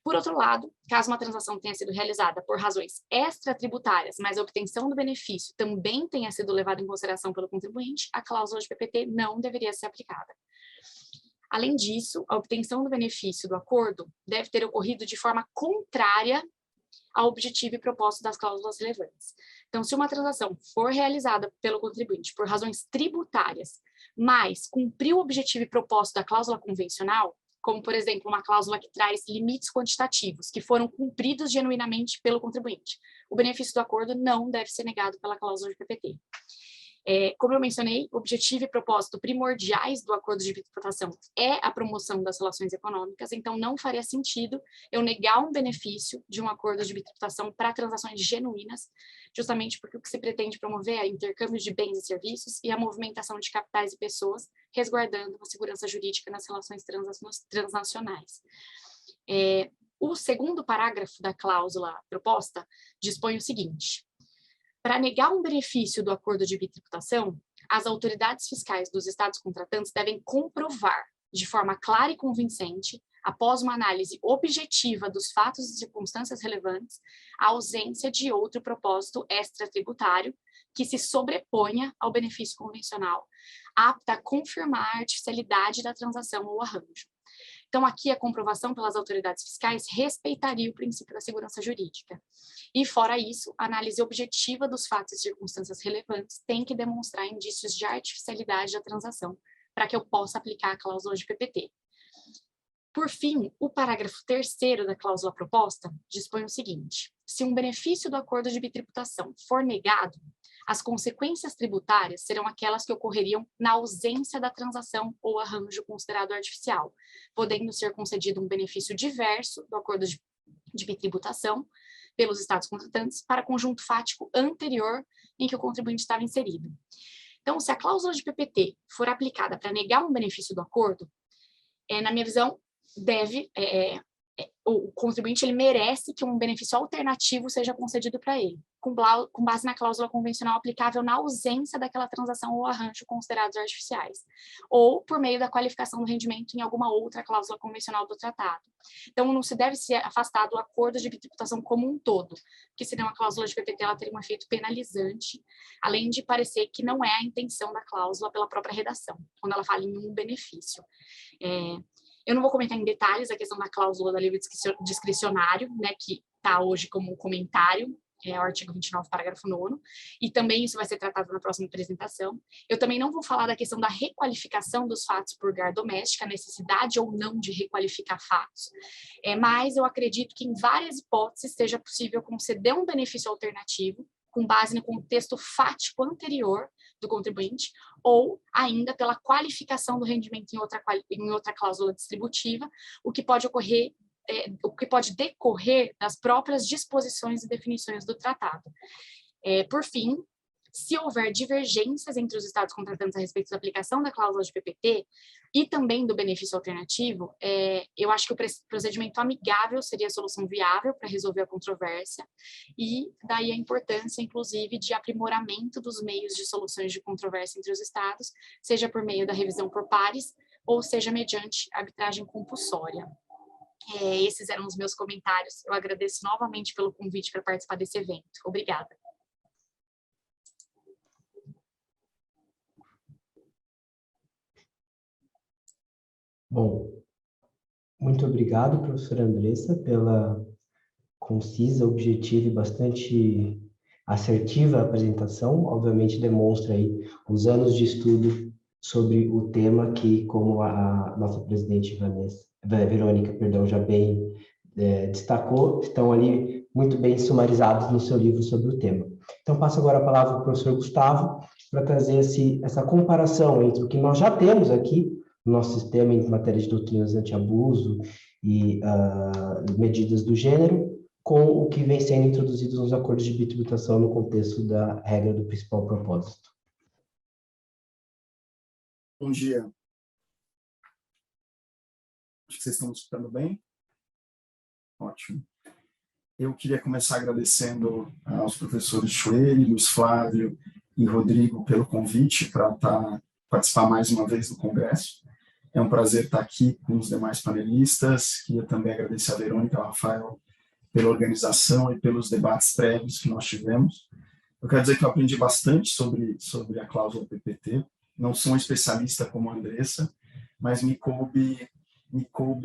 Por outro lado, caso uma transação tenha sido realizada por razões extratributárias, mas a obtenção do benefício também tenha sido levada em consideração pelo contribuinte, a cláusula de PPT não deveria ser aplicada. Além disso, a obtenção do benefício do acordo deve ter ocorrido de forma contrária ao objetivo e propósito das cláusulas relevantes. Então, se uma transação for realizada pelo contribuinte por razões tributárias, mas cumpriu o objetivo e propósito da cláusula convencional, como, por exemplo, uma cláusula que traz limites quantitativos que foram cumpridos genuinamente pelo contribuinte, o benefício do acordo não deve ser negado pela cláusula de PPT. Como eu mencionei, o objetivo e propósito primordiais do acordo de bitributação é a promoção das relações econômicas, então não faria sentido eu negar um benefício de um acordo de bitributação para transações genuínas, justamente porque o que se pretende promover é intercâmbio de bens e serviços e a movimentação de capitais e pessoas, resguardando a segurança jurídica nas relações transnacionais. O segundo parágrafo da cláusula proposta dispõe o seguinte: para negar um benefício do acordo de bitributação, as autoridades fiscais dos estados contratantes devem comprovar, de forma clara e convincente, após uma análise objetiva dos fatos e circunstâncias relevantes, a ausência de outro propósito extratributário que se sobreponha ao benefício convencional, apta a confirmar a artificialidade da transação ou arranjo. Então, aqui a comprovação pelas autoridades fiscais respeitaria o princípio da segurança jurídica. E, fora isso, a análise objetiva dos fatos e circunstâncias relevantes tem que demonstrar indícios de artificialidade da transação, para que eu possa aplicar a cláusula de PPT. Por fim, o parágrafo 3º da cláusula proposta dispõe o seguinte: se um benefício do acordo de bitributação for negado, as consequências tributárias serão aquelas que ocorreriam na ausência da transação ou arranjo considerado artificial, podendo ser concedido um benefício diverso do acordo de bitributação pelos estados contratantes para conjunto fático anterior em que o contribuinte estava inserido. Então, se a cláusula de PPT for aplicada para negar um benefício do acordo, na minha visão, o contribuinte ele merece que um benefício alternativo seja concedido para ele, com base na cláusula convencional aplicável na ausência daquela transação ou arranjo considerados artificiais, ou por meio da qualificação do rendimento em alguma outra cláusula convencional do tratado. Então, não se deve ser afastado o acordo de bitributação como um todo, porque senão a cláusula de PPT ela teria um efeito penalizante, além de parecer que não é a intenção da cláusula pela própria redação, quando ela fala em um benefício. Eu não vou comentar em detalhes a questão da cláusula da livre discricionário, né, que está hoje como um comentário, o artigo 29, parágrafo 9º, e também isso vai ser tratado na próxima apresentação. Eu também não vou falar da questão da requalificação dos fatos por gar doméstica, a necessidade ou não de requalificar fatos, mas eu acredito que em várias hipóteses seja possível conceder um benefício alternativo, com base no contexto fático anterior do contribuinte, ou ainda pela qualificação do rendimento em outra cláusula distributiva, o que pode decorrer das próprias disposições e definições do tratado. Por fim, se houver divergências entre os estados contratantes a respeito da aplicação da cláusula de PPT e também do benefício alternativo, eu acho que o procedimento amigável seria a solução viável para resolver a controvérsia, e daí a importância, inclusive, de aprimoramento dos meios de soluções de controvérsia entre os estados, seja por meio da revisão por pares, ou seja mediante arbitragem compulsória. Esses eram os meus comentários. Eu agradeço novamente pelo convite para participar desse evento. Obrigada. Bom, muito obrigado, professora Andressa, pela concisa, objetiva e bastante assertiva apresentação. Obviamente demonstra aí os anos de estudo sobre o tema que, como a nossa presidente Verônica, já bem destacou, estão ali muito bem sumarizados no seu livro sobre o tema. Então, passo agora a palavra para o professor Gustavo para trazer essa comparação entre o que nós já temos aqui no nosso sistema em matéria de doutrinas anti-abuso e medidas do gênero, com o que vem sendo introduzido nos acordos de bitributação no contexto da regra do principal propósito. Bom dia. Acho que vocês estão me escutando bem? Ótimo. Eu queria começar agradecendo aos professores Chueri, Luiz Flávio e Rodrigo pelo convite para participar mais uma vez do Congresso. É um prazer estar aqui com os demais panelistas. Queria também agradecer a Verônica e ao Rafael pela organização e pelos debates prévios que nós tivemos. Eu quero dizer que eu aprendi bastante sobre a cláusula PPT. Não sou um especialista como a Andressa, mas me coube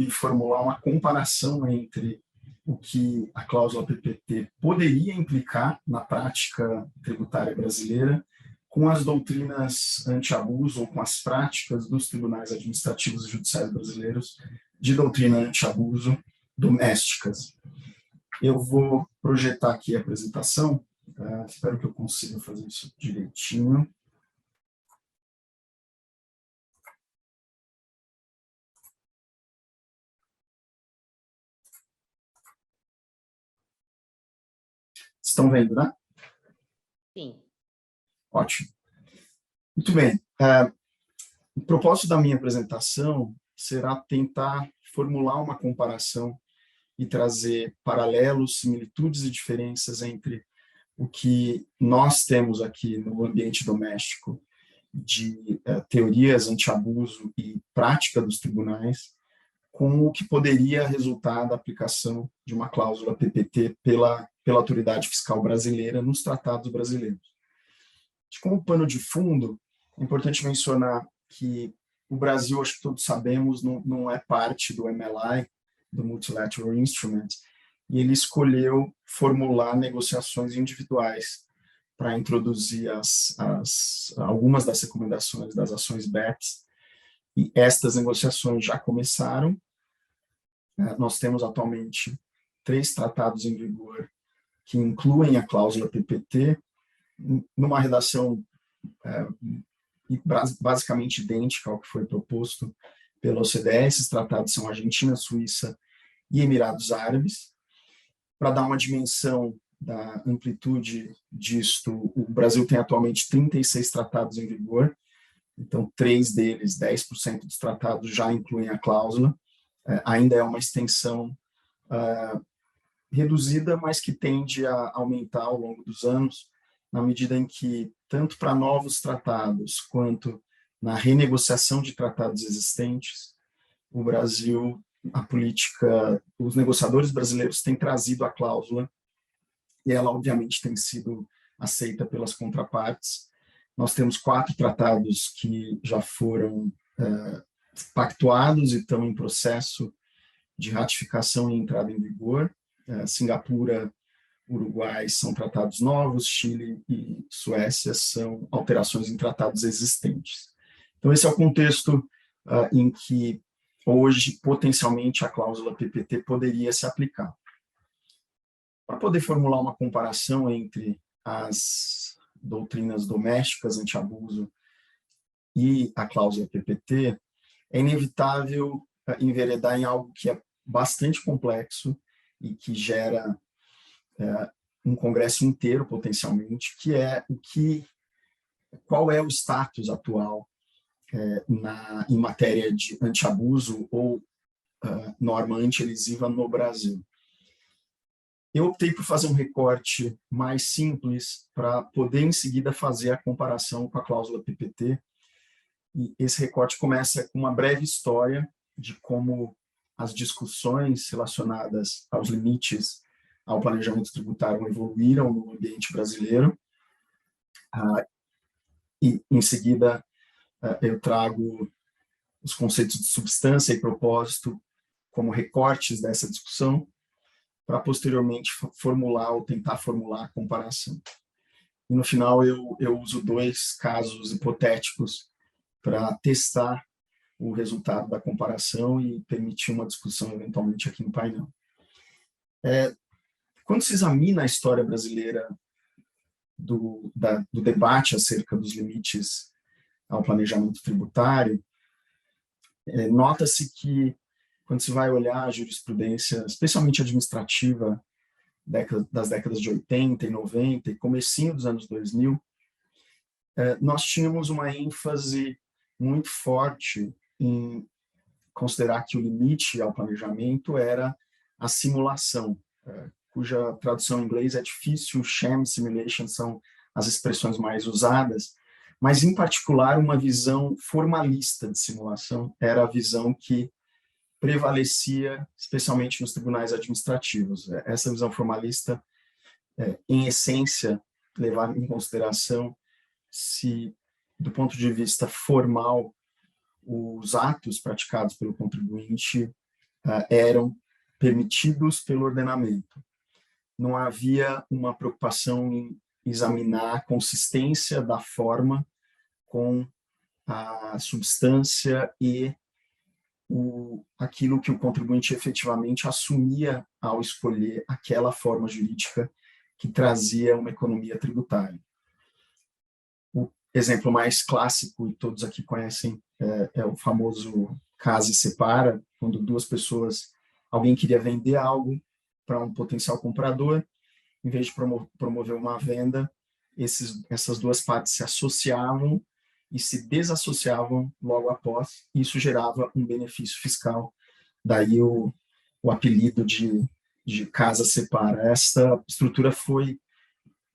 formular uma comparação entre o que a cláusula PPT poderia implicar na prática tributária brasileira com as doutrinas anti-abuso ou com as práticas dos tribunais administrativos e judiciais brasileiros de doutrina anti-abuso domésticas. Eu vou projetar aqui a apresentação, espero que eu consiga fazer isso direitinho. Estão vendo, né? Sim. Ótimo. Muito bem. O propósito da minha apresentação será tentar formular uma comparação e trazer paralelos, similitudes e diferenças entre o que nós temos aqui no ambiente doméstico de teorias anti-abuso e prática dos tribunais com o que poderia resultar da aplicação de uma cláusula PPT pela autoridade fiscal brasileira nos tratados brasileiros. Como pano de fundo, é importante mencionar que o Brasil, acho que todos sabemos, não é parte do MLI, do Multilateral Instrument, e ele escolheu formular negociações individuais para introduzir algumas das recomendações das ações BEPS, e estas negociações já começaram. Nós temos atualmente 3 tratados em vigor que incluem a cláusula PPT, numa redação basicamente idêntica ao que foi proposto pela OCDE. Esses tratados são Argentina, Suíça e Emirados Árabes. Para dar uma dimensão da amplitude disto, o Brasil tem atualmente 36 tratados em vigor, então 3 deles, 10% dos tratados já incluem a cláusula. Ainda é uma extensão reduzida, mas que tende a aumentar ao longo dos anos, na medida em que, tanto para novos tratados, quanto na renegociação de tratados existentes, o Brasil, a política, os negociadores brasileiros têm trazido a cláusula, e ela, obviamente, tem sido aceita pelas contrapartes. Nós temos 4 tratados que já foram pactuados e estão em processo de ratificação e entrada em vigor. Singapura, Uruguai são tratados novos, Chile e Suécia são alterações em tratados existentes. Então, esse é o contexto em que hoje, potencialmente, a cláusula PPT poderia se aplicar. Para poder formular uma comparação entre as doutrinas domésticas anti-abuso e a cláusula PPT, é inevitável enveredar em algo que é bastante complexo e que gera um congresso inteiro, potencialmente, que é qual é o status atual em matéria de anti-abuso ou norma anti-elisiva no Brasil. Eu optei por fazer um recorte mais simples para poder, em seguida, fazer a comparação com a cláusula PPT. E esse recorte começa com uma breve história de como as discussões relacionadas aos limites ao planejamento tributário evoluíram no ambiente brasileiro. E, em seguida, eu trago os conceitos de substância e propósito como recortes dessa discussão, para posteriormente formular ou tentar formular a comparação. E, no final, eu uso 2 casos hipotéticos para testar o resultado da comparação e permitir uma discussão, eventualmente, aqui no painel. Quando se examina a história brasileira do debate acerca dos limites ao planejamento tributário, nota-se que, quando se vai olhar a jurisprudência, especialmente administrativa, das décadas de 80 e 90 e comecinho dos anos 2000, nós tínhamos uma ênfase muito forte em considerar que o limite ao planejamento era a simulação, cuja tradução em inglês é difícil, sham simulation são as expressões mais usadas, mas, em particular, uma visão formalista de simulação era a visão que prevalecia, especialmente nos tribunais administrativos. Essa visão formalista, em essência, levava em consideração se, do ponto de vista formal, os atos praticados pelo contribuinte eram permitidos pelo ordenamento. Não havia uma preocupação em examinar a consistência da forma com a substância e aquilo que o contribuinte efetivamente assumia ao escolher aquela forma jurídica que trazia uma economia tributária. O exemplo mais clássico, e todos aqui conhecem, é o famoso case separa, quando duas pessoas, alguém queria vender algo para um potencial comprador, em vez de promover uma venda, essas duas partes se associavam e se desassociavam logo após, e isso gerava um benefício fiscal. Daí o apelido de casa separa. Essa estrutura foi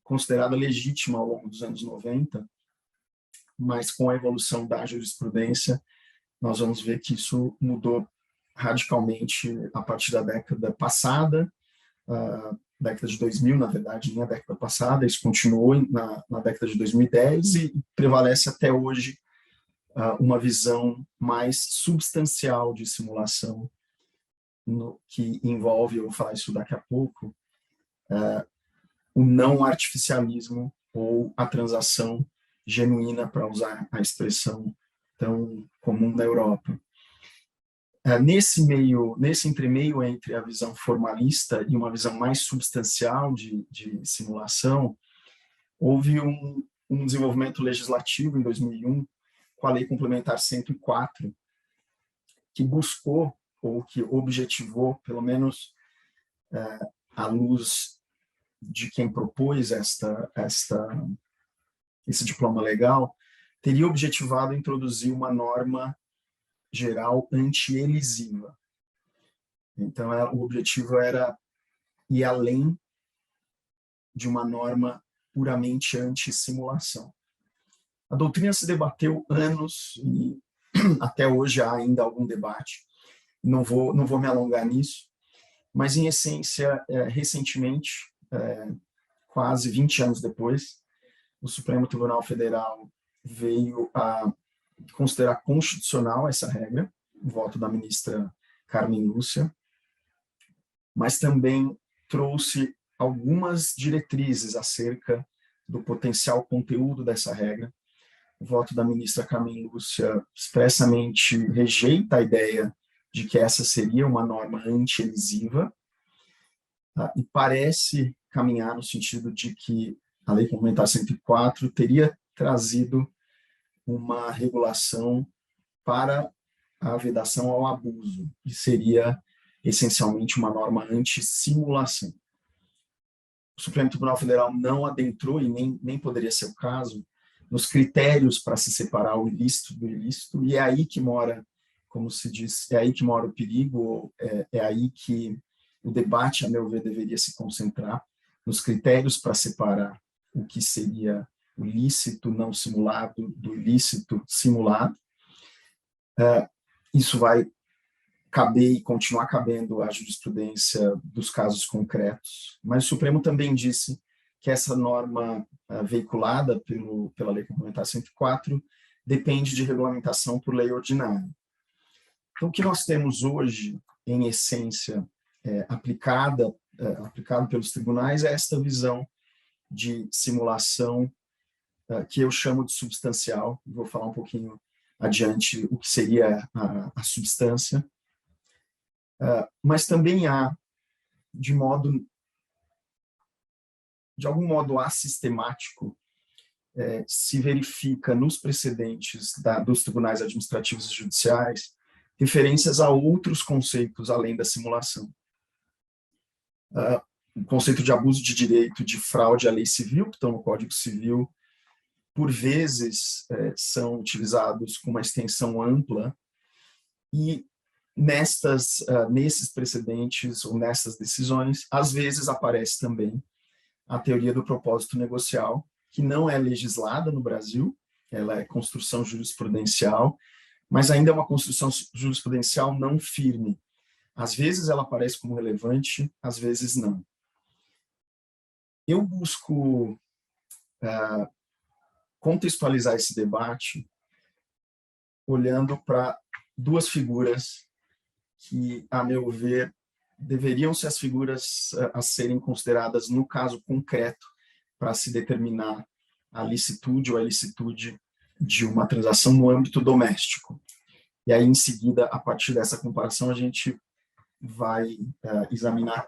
considerada legítima ao longo dos anos 90, mas com a evolução da jurisprudência, nós vamos ver que isso mudou radicalmente a partir da década passada, década de 2000, na verdade, nem a década passada, isso continuou na década de 2010 e prevalece até hoje uma visão mais substancial de simulação, que envolve, eu vou falar isso daqui a pouco, o não artificialismo ou a transação genuína, para usar a expressão tão comum da Europa. Nesse entremeio entre a visão formalista e uma visão mais substancial de simulação, houve um desenvolvimento legislativo em 2001, com a Lei Complementar 104, que buscou, ou que objetivou, pelo menos à luz de quem propôs esse diploma legal, teria objetivado introduzir uma norma geral anti-elisiva. Então, o objetivo era ir além de uma norma puramente anti-simulação. A doutrina se debateu anos e até hoje há ainda algum debate. Não vou me alongar nisso, mas, em essência, recentemente, quase 20 anos depois, o Supremo Tribunal Federal veio a considerar constitucional essa regra, o voto da ministra Carmen Lúcia, mas também trouxe algumas diretrizes acerca do potencial conteúdo dessa regra. O voto da ministra Carmen Lúcia expressamente rejeita a ideia de que essa seria uma norma anti-elisiva, e parece caminhar no sentido de que a Lei Complementar 104 teria trazido uma regulação para a vedação ao abuso, e seria essencialmente uma norma anti-simulação. O Supremo Tribunal Federal não adentrou, e nem poderia ser o caso, nos critérios para se separar o ilícito do ilícito, e é aí que mora, como se diz, é aí que mora o perigo, é aí que o debate, a meu ver, deveria se concentrar, nos critérios para separar o que seria o lícito não simulado do ilícito simulado. Isso vai caber e continuar cabendo à jurisprudência dos casos concretos, mas o Supremo também disse que essa norma veiculada pela Lei Complementar 104 depende de regulamentação por lei ordinária. Então, o que nós temos hoje, em essência, aplicado pelos tribunais, é esta visão de simulação que eu chamo de substancial. Vou falar um pouquinho adiante o que seria a substância, mas também há, de algum modo assistemático, se verifica nos precedentes dos tribunais administrativos e judiciais referências a outros conceitos além da simulação. O conceito de abuso de direito, de fraude à lei civil, que estão no Código Civil, por vezes são utilizados com uma extensão ampla, e nesses precedentes ou nessas decisões, às vezes aparece também a teoria do propósito negocial, que não é legislada no Brasil, ela é construção jurisprudencial, mas ainda é uma construção jurisprudencial não firme. Às vezes ela aparece como relevante, às vezes não. Eu busco contextualizar esse debate olhando para duas figuras que, a meu ver, deveriam ser as figuras a serem consideradas no caso concreto para se determinar a licitude ou a ilicitude de uma transação no âmbito doméstico. E aí, em seguida, a partir dessa comparação, a gente vai examinar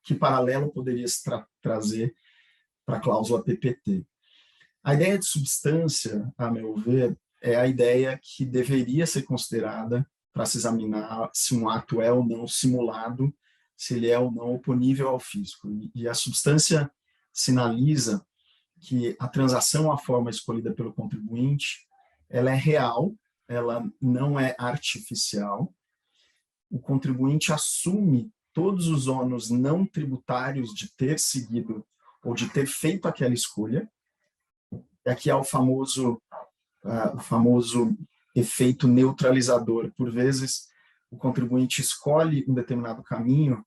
que paralelo poderia se trazer para a cláusula PPT. A ideia de substância, a meu ver, é a ideia que deveria ser considerada para se examinar se um ato é ou não simulado, se ele é ou não oponível ao fisco. E a substância sinaliza que a transação, a forma escolhida pelo contribuinte, ela é real, ela não é artificial. O contribuinte assume todos os ônus não tributários de ter seguido ou de ter feito aquela escolha. Aqui há o famoso efeito neutralizador. Por vezes, o contribuinte escolhe um determinado caminho,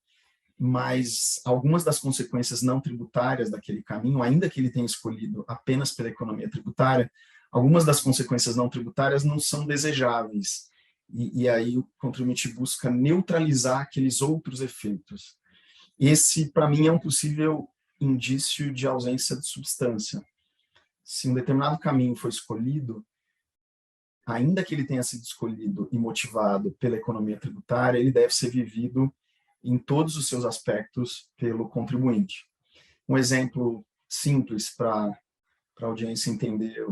mas algumas das consequências não tributárias daquele caminho, ainda que ele tenha escolhido apenas pela economia tributária, algumas das consequências não tributárias não são desejáveis. E aí o contribuinte busca neutralizar aqueles outros efeitos. Esse, para mim, é um possível indício de ausência de substância. Se um determinado caminho foi escolhido, ainda que ele tenha sido escolhido e motivado pela economia tributária, ele deve ser vivido em todos os seus aspectos pelo contribuinte. Um exemplo simples para a audiência entender,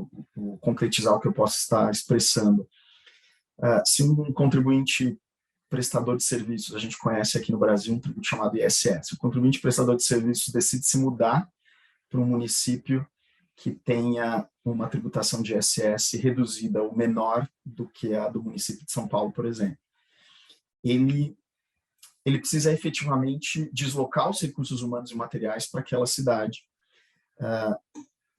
concretizar o que eu posso estar expressando. Se um contribuinte prestador de serviços, a gente conhece aqui no Brasil um tributo chamado ISS, o contribuinte prestador de serviços decide se mudar para um município que tenha uma tributação de ISS reduzida ou menor do que a do município de São Paulo, por exemplo. Ele precisa efetivamente deslocar os recursos humanos e materiais para aquela cidade.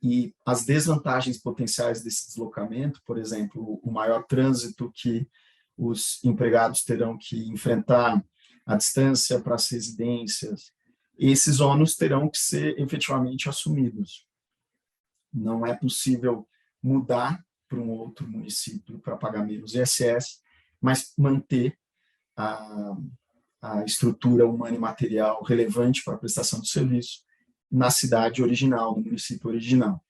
E as desvantagens potenciais desse deslocamento, por exemplo, o maior trânsito que os empregados terão que enfrentar, a distância para as residências, esses ônus terão que ser efetivamente assumidos. Não é possível mudar para um outro município para pagar menos ISS, mas manter a estrutura humana e material relevante para a prestação de serviço na cidade original, no município original.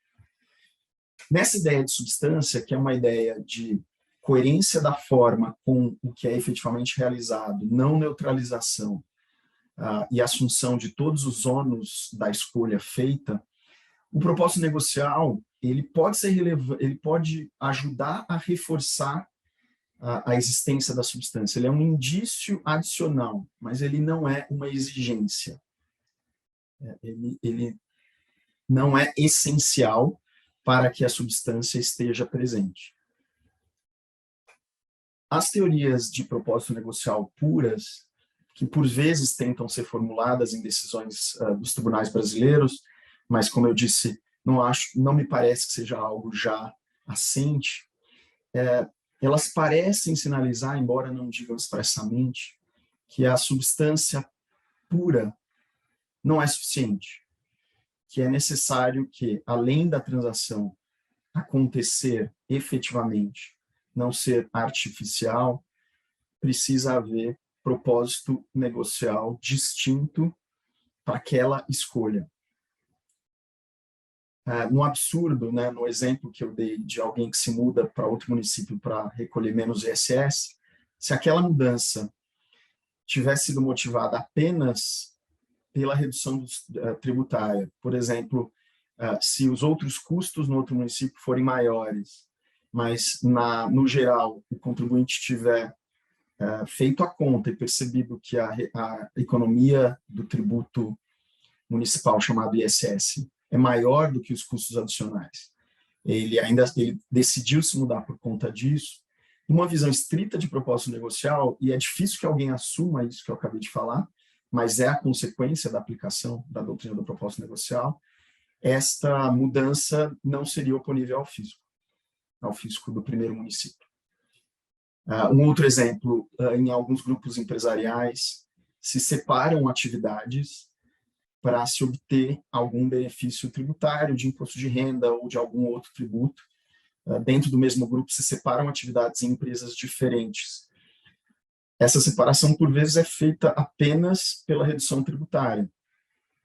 Nessa ideia de substância, que é uma ideia de coerência da forma com o que é efetivamente realizado, não neutralização e assunção de todos os ônus da escolha feita, o propósito negocial ele pode ser ele pode ajudar a reforçar a existência da substância. Ele é um indício adicional, mas ele não é uma exigência. Ele não é essencial para que a substância esteja presente. As teorias de propósito negocial puras, que por vezes tentam ser formuladas em decisões dos tribunais brasileiros, mas, como eu disse, não me parece que seja algo já assente, elas parecem sinalizar, embora não digam expressamente, que a substância pura não é suficiente, que é necessário que, além da transação acontecer efetivamente, não ser artificial, precisa haver propósito negocial distinto para aquela escolha. No absurdo, né, no exemplo que eu dei de alguém que se muda para outro município para recolher menos ISS, se aquela mudança tivesse sido motivada apenas pela redução tributária, por exemplo, se os outros custos no outro município forem maiores, mas, no geral, o contribuinte tiver feito a conta e percebido que a economia do tributo municipal, chamado ISS, é maior do que os custos adicionais. ele decidiu se mudar por conta disso, numa visão estrita de propósito negocial, e é difícil que alguém assuma isso que eu acabei de falar, mas é a consequência da aplicação da doutrina do propósito negocial, esta mudança não seria oponível ao fisco do primeiro município. Um outro exemplo, em alguns grupos empresariais, se separam atividades para se obter algum benefício tributário, de imposto de renda ou de algum outro tributo. Dentro do mesmo grupo se separam atividades em empresas diferentes. Essa separação, por vezes, é feita apenas pela redução tributária.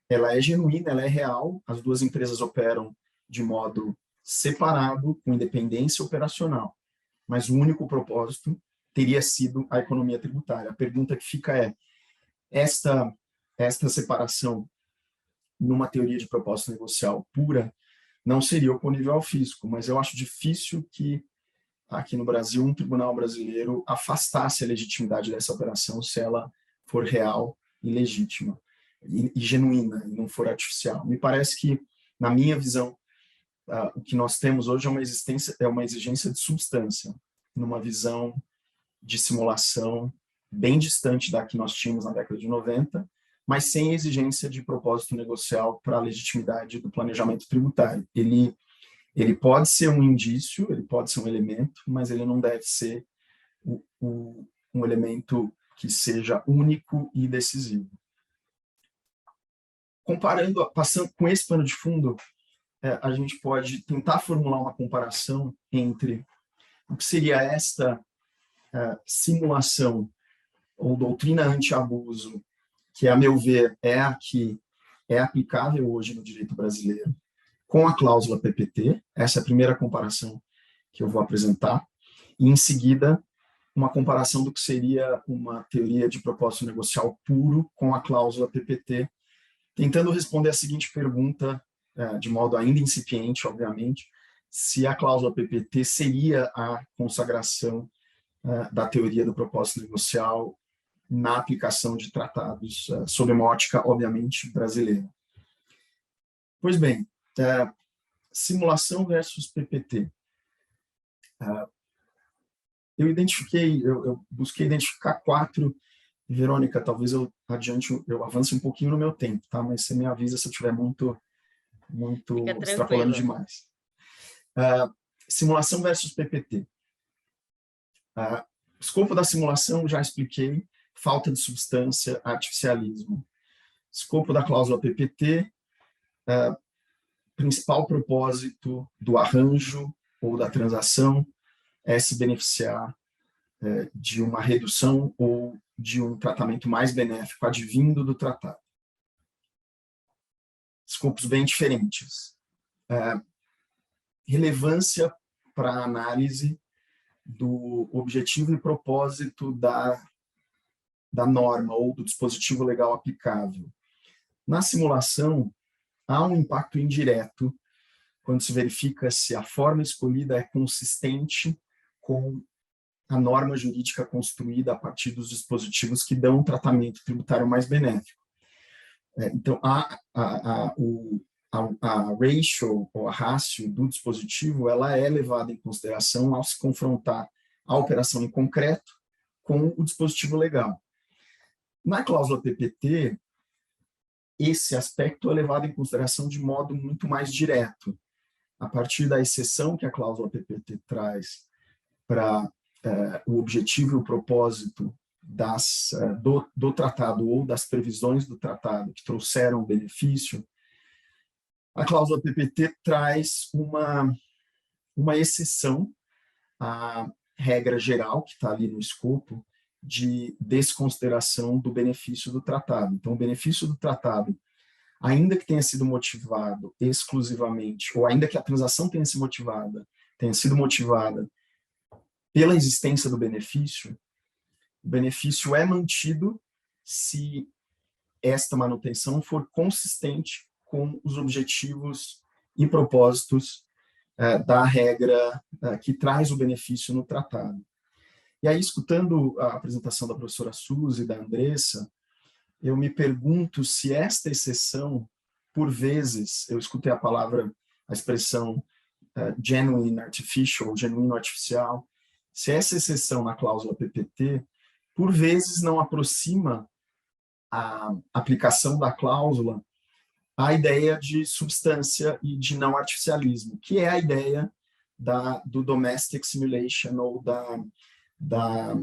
Ela é genuína, ela é real, as duas empresas operam de modo separado, com independência operacional, mas o único propósito teria sido a economia tributária. A pergunta que fica é, esta separação, numa teoria de propósito negocial pura, não seria oponível ao fisco, mas eu acho difícil que, aqui no Brasil, um tribunal brasileiro afastasse a legitimidade dessa operação se ela for real e legítima, e genuína, e não for artificial. Me parece que, na minha visão, o que nós temos hoje é uma exigência de substância, numa visão de simulação bem distante da que nós tínhamos na década de 90, mas sem exigência de propósito negocial para a legitimidade do planejamento tributário. Ele pode ser um indício, ele pode ser um elemento, mas ele não deve ser um elemento que seja único e decisivo. Passando com esse pano de fundo, a gente pode tentar formular uma comparação entre o que seria esta simulação ou doutrina anti-abuso, que, a meu ver, é a que é aplicável hoje no direito brasileiro, com a cláusula PPT. Essa é a primeira comparação que eu vou apresentar. E, em seguida, uma comparação do que seria uma teoria de propósito negocial puro com a cláusula PPT, tentando responder a seguinte pergunta, de modo ainda incipiente, obviamente, se a cláusula PPT seria a consagração da teoria do propósito negocial na aplicação de tratados, sob uma ótica, obviamente, brasileira. Pois bem, simulação versus PPT. Eu busquei identificar 4. Verônica, talvez eu avance um pouquinho no meu tempo, tá? Mas você me avisa se eu estiver muito extrapolando demais. Simulação versus PPT. Escopo da simulação, já expliquei, falta de substância, artificialismo. Escopo da cláusula PPT, principal propósito do arranjo ou da transação é se beneficiar de uma redução ou de um tratamento mais benéfico advindo do tratado. Escopos bem diferentes. Relevância para a análise do objetivo e propósito da norma ou do dispositivo legal aplicável. Na simulação, há um impacto indireto quando se verifica se a forma escolhida é consistente com a norma jurídica construída a partir dos dispositivos que dão um tratamento tributário mais benéfico. Então, a ratio, ou a ratio do dispositivo, ela é levada em consideração ao se confrontar a operação em concreto com o dispositivo legal. Na cláusula PPT, esse aspecto é levado em consideração de modo muito mais direto, a partir da exceção que a cláusula PPT traz para o objetivo e o propósito do tratado ou das previsões do tratado que trouxeram o benefício. A cláusula PPT traz uma exceção à regra geral, que está ali no escopo, de desconsideração do benefício do tratado. Então, o benefício do tratado, ainda que tenha sido motivado exclusivamente, ou ainda que a transação tenha sido motivada pela existência do benefício, o benefício é mantido se esta manutenção for consistente com os objetivos e propósitos da regra que traz o benefício no tratado. E aí, escutando a apresentação da professora Suzy e da Andressa, eu me pergunto se esta exceção, por vezes, eu escutei a expressão genuine artificial, genuíno artificial, se essa exceção na cláusula PPT, por vezes não aproxima a aplicação da cláusula à ideia de substância e de não artificialismo, que é a ideia do domestic simulation ou da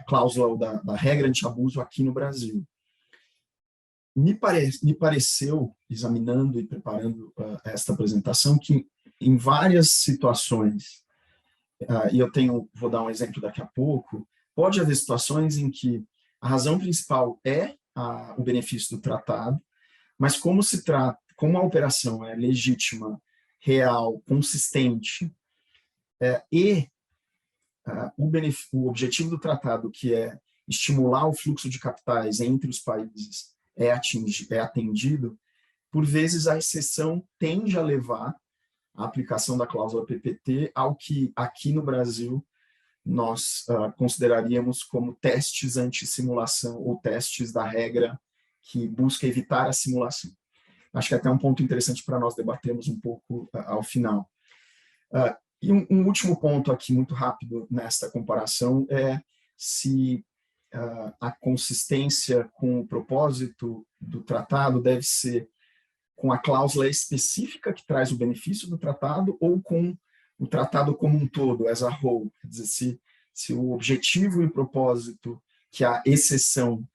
cláusula ou da regra anti-abuso aqui no Brasil. Me pareceu, examinando e preparando esta apresentação, que em várias situações, e vou dar um exemplo daqui a pouco, pode haver situações em que a razão principal é o benefício do tratado, mas como a operação é legítima, real, consistente, o objetivo do tratado, que é estimular o fluxo de capitais entre os países, é atendido, por vezes a exceção tende a levar a aplicação da cláusula PPT ao que aqui no Brasil nós consideraríamos como testes anti-simulação ou testes da regra que busca evitar a simulação. Acho que é até um ponto interessante para nós debatermos um pouco ao final. E um último ponto aqui, muito rápido, nesta comparação, é se a consistência com o propósito do tratado deve ser com a cláusula específica que traz o benefício do tratado ou com o tratado como um todo, as a whole. Quer dizer, se o objetivo e o propósito que a exceção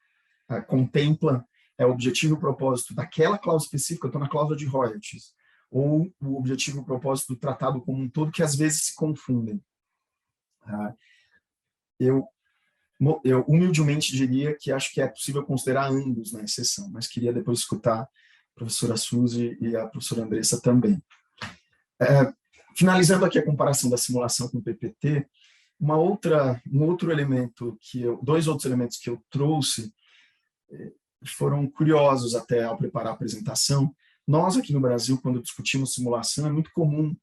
contempla é o objetivo e o propósito daquela cláusula específica, eu estou na cláusula de royalties, ou o objetivo e o propósito do tratado como um todo, que às vezes se confundem. Eu humildemente diria que acho que é possível considerar ambos na exceção, mas queria depois escutar a professora Suzy e a professora Andressa também. Finalizando aqui a comparação da simulação com o PPT, dois outros elementos que eu trouxe foram curiosos até ao preparar a apresentação. Nós aqui no Brasil, quando discutimos simulação, é muito comum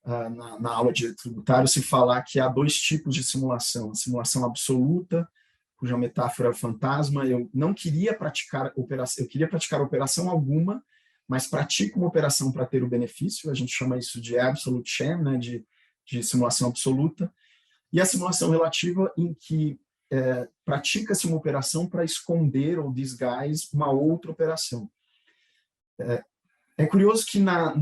na aula de direito tributário se falar que há dois tipos de simulação: a simulação absoluta, cuja metáfora é o fantasma. Eu não queria praticar operação, eu queria praticar operação alguma, mas pratico uma operação para ter o benefício. A gente chama isso de absolute sham, né, de simulação absoluta. E a simulação relativa, em que pratica-se uma operação para esconder ou disguise uma outra operação. É curioso que na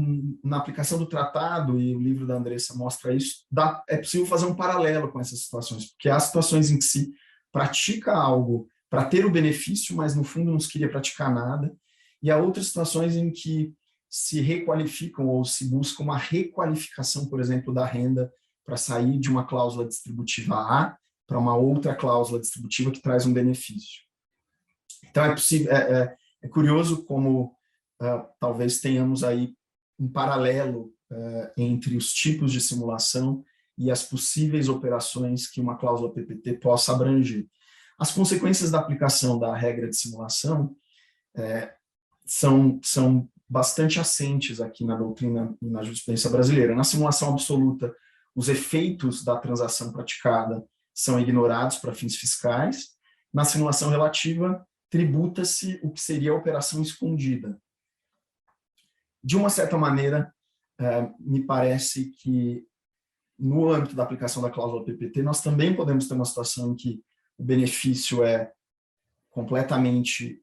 aplicação do tratado, e o livro da Andressa mostra isso, é possível fazer um paralelo com essas situações, porque há situações em que se pratica algo para ter o benefício, mas no fundo não se queria praticar nada, e há outras situações em que se requalificam ou se busca uma requalificação, por exemplo, da renda para sair de uma cláusula distributiva A para uma outra cláusula distributiva que traz um benefício. Então é curioso como talvez tenhamos aí um paralelo entre os tipos de simulação e as possíveis operações que uma cláusula PPT possa abranger. As consequências da aplicação da regra de simulação são bastante assentes aqui na doutrina e na jurisprudência brasileira. Na simulação absoluta, os efeitos da transação praticada são ignorados para fins fiscais. Na simulação relativa, tributa-se o que seria a operação escondida. De uma certa maneira, me parece que no âmbito da aplicação da cláusula PPT, nós também podemos ter uma situação em que o benefício é completamente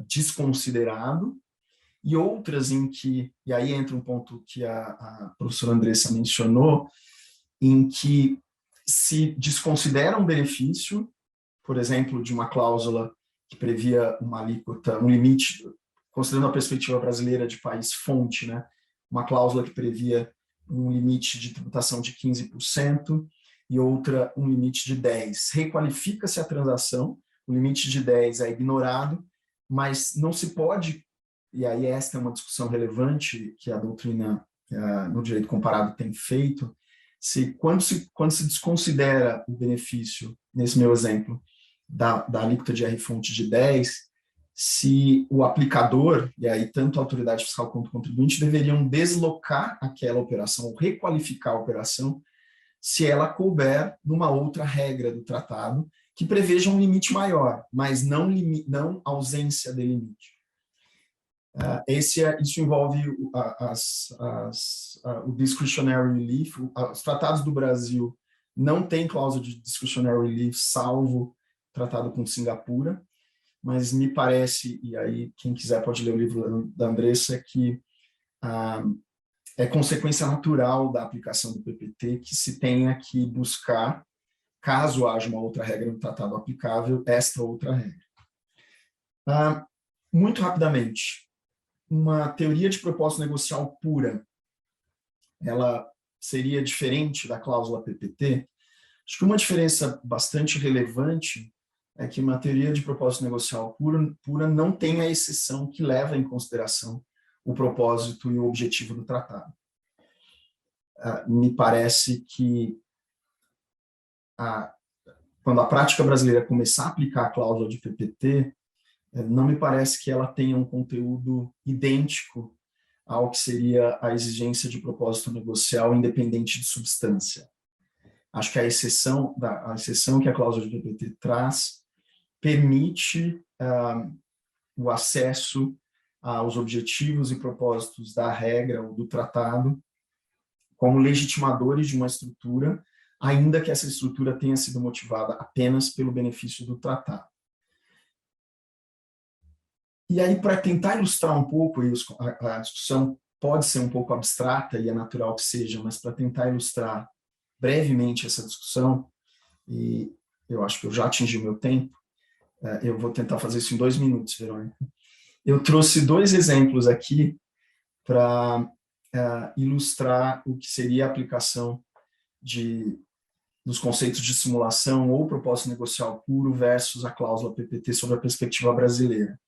desconsiderado, e outras em que, e aí entra um ponto que a professora Andressa mencionou, em que se desconsidera um benefício, por exemplo, de uma cláusula que previa uma alíquota, um limite, considerando a perspectiva brasileira de país fonte, né? Uma cláusula que previa um limite de tributação de 15% e outra um limite de 10%. Requalifica-se a transação, o limite de 10% é ignorado, mas não se pode, e aí esta é uma discussão relevante que a doutrina no direito comparado tem feito, quando se desconsidera o benefício, nesse meu exemplo, da alíquota de R-fonte de 10%, se o aplicador, e aí tanto a autoridade fiscal quanto o contribuinte, deveriam deslocar aquela operação, ou requalificar a operação, se ela couber numa outra regra do tratado, que preveja um limite maior, mas não ausência de limite. Isso envolve o discretionary relief. Os tratados do Brasil não têm cláusula de discretionary relief, salvo o tratado com Singapura, mas me parece, e aí quem quiser pode ler o livro da Andressa, que é consequência natural da aplicação do PPT que se tenha que buscar, caso haja uma outra regra no tratado aplicável, esta outra regra. Muito rapidamente, uma teoria de propósito negocial pura, ela seria diferente da cláusula PPT? Acho que uma diferença bastante relevante é que uma teoria de propósito negocial pura não tem a exceção que leva em consideração o propósito e o objetivo do tratado. Me parece que quando a prática brasileira começar a aplicar a cláusula de PPT, não me parece que ela tenha um conteúdo idêntico ao que seria a exigência de propósito negocial independente de substância. Acho que a exceção que a cláusula de PPT traz permite o acesso aos objetivos e propósitos da regra ou do tratado como legitimadores de uma estrutura, ainda que essa estrutura tenha sido motivada apenas pelo benefício do tratado. E aí, para tentar ilustrar um pouco, a discussão pode ser um pouco abstrata e é natural que seja, mas para tentar ilustrar brevemente essa discussão, e eu acho que eu já atingi o meu tempo, eu vou tentar fazer isso em 2 minutos, Verônica. Eu trouxe 2 exemplos aqui para ilustrar o que seria a aplicação dos conceitos de simulação ou propósito negocial puro versus a cláusula PPT sobre a perspectiva brasileira.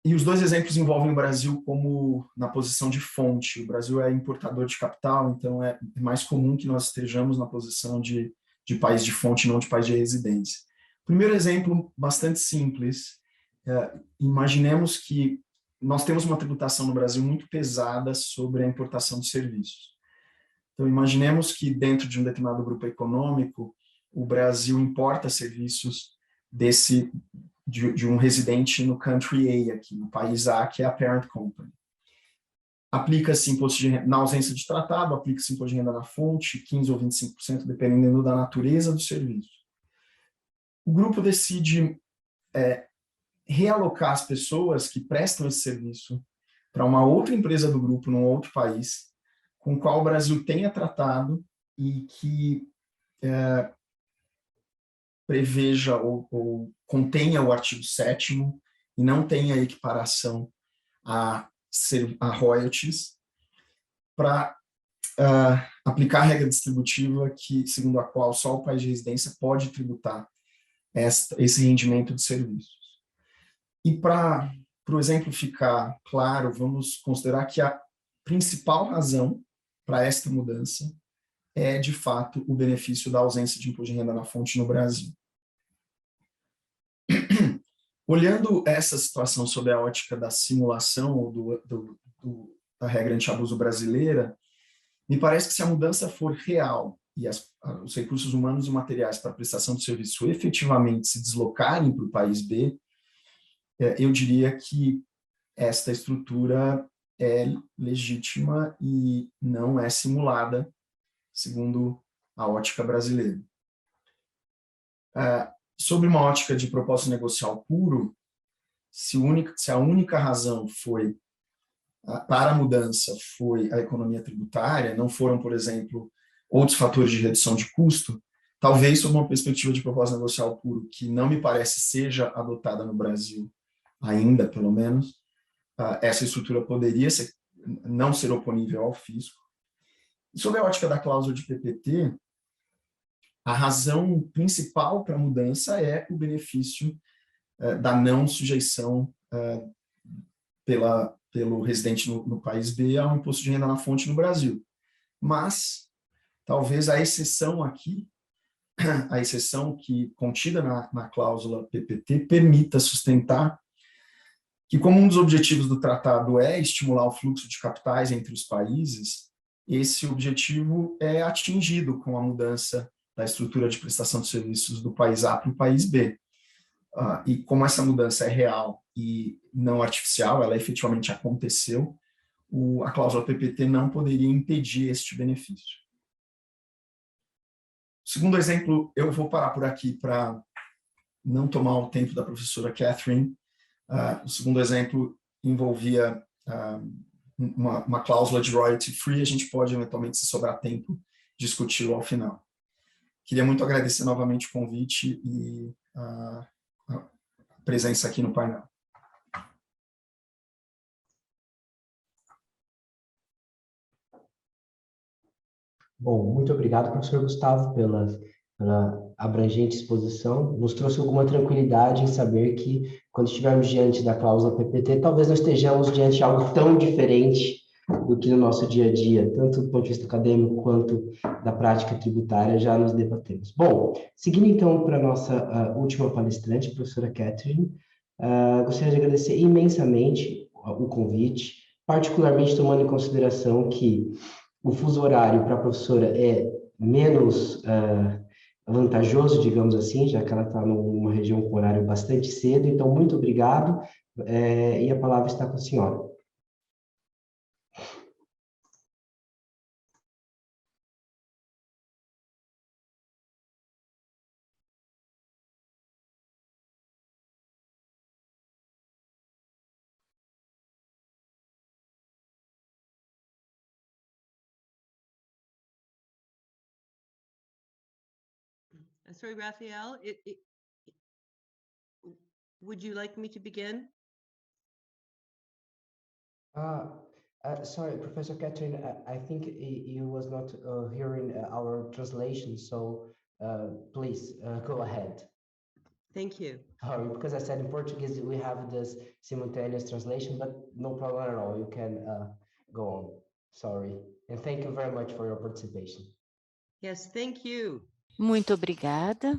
E os 2 exemplos envolvem o Brasil como na posição de fonte. O Brasil é importador de capital, então é mais comum que nós estejamos na posição de país de fonte, não de país de residência. Primeiro exemplo, bastante simples. Imaginemos que nós temos uma tributação no Brasil muito pesada sobre a importação de serviços. Então, imaginemos que dentro de um determinado grupo econômico, o Brasil importa serviços de um residente no country A, aqui, no país A, que é a parent company. Aplica-se imposto de renda, na ausência de tratado, aplica-se imposto de renda na fonte, 15% ou 25%, dependendo da natureza do serviço. O grupo decide realocar as pessoas que prestam esse serviço para uma outra empresa do grupo, num outro país, com o qual o Brasil tenha tratado e que preveja ou contenha o artigo 7º e não tenha equiparação a royalties, para aplicar a regra distributiva segundo a qual só o país de residência pode tributar esse rendimento de serviços. E para o exemplo ficar claro, vamos considerar que a principal razão para esta mudança é, de fato, o benefício da ausência de imposto de renda na fonte no Brasil. Olhando essa situação sob a ótica da simulação ou da regra anti-abuso brasileira, me parece que se a mudança for real e os recursos humanos e materiais para a prestação de serviço efetivamente se deslocarem para o país B, eu diria que esta estrutura é legítima e não é simulada, segundo a ótica brasileira. Sobre uma ótica de propósito negocial puro, se a única razão para a mudança foi a economia tributária, não foram, por exemplo, outros fatores de redução de custo, talvez sob uma perspectiva de propósito negocial puro, que não me parece seja adotada no Brasil ainda, pelo menos, essa estrutura poderia não ser oponível ao fisco. E sob a ótica da cláusula de PPT, a razão principal para a mudança é o benefício da não sujeição pelo residente no país B ao imposto de renda na fonte no Brasil. Mas, talvez a exceção aqui, a exceção que contida na cláusula PPT, permita sustentar que, como um dos objetivos do tratado é estimular o fluxo de capitais entre os países, esse objetivo é atingido com a mudança da estrutura de prestação de serviços do país A para o país B. E como essa mudança é real e não artificial, ela efetivamente aconteceu, a cláusula PPT não poderia impedir este benefício. Segundo exemplo, eu vou parar por aqui para não tomar o tempo da professora Catherine. O segundo exemplo envolvia uma cláusula de royalty free, a gente pode, eventualmente, se sobrar tempo, discuti-lo ao final. Queria muito agradecer novamente o convite e a presença aqui no painel. Bom, muito obrigado, professor Gustavo, pela abrangente exposição. Nos trouxe alguma tranquilidade em saber que, quando estivermos diante da cláusula PPT, talvez não estejamos diante de algo tão diferente do que no nosso dia a dia, tanto do ponto de vista acadêmico quanto da prática tributária, já nos debatemos. Bom, seguindo então para a nossa última palestrante, professora Catherine, gostaria de agradecer imensamente o convite, particularmente tomando em consideração que o fuso horário para a professora é menos vantajoso, digamos assim, já que ela está numa região com horário bastante cedo. Então, muito obrigado, e a palavra está com a senhora. Sorry, Raphael, would you like me to begin? Sorry, Professor Catherine, I think you was not hearing our translation, so please go ahead. Thank you. Sorry, because I said in Portuguese we have this simultaneous translation, but no problem at all. You can go on. Sorry, and thank you very much for your participation. Yes, thank you. Muito obrigada.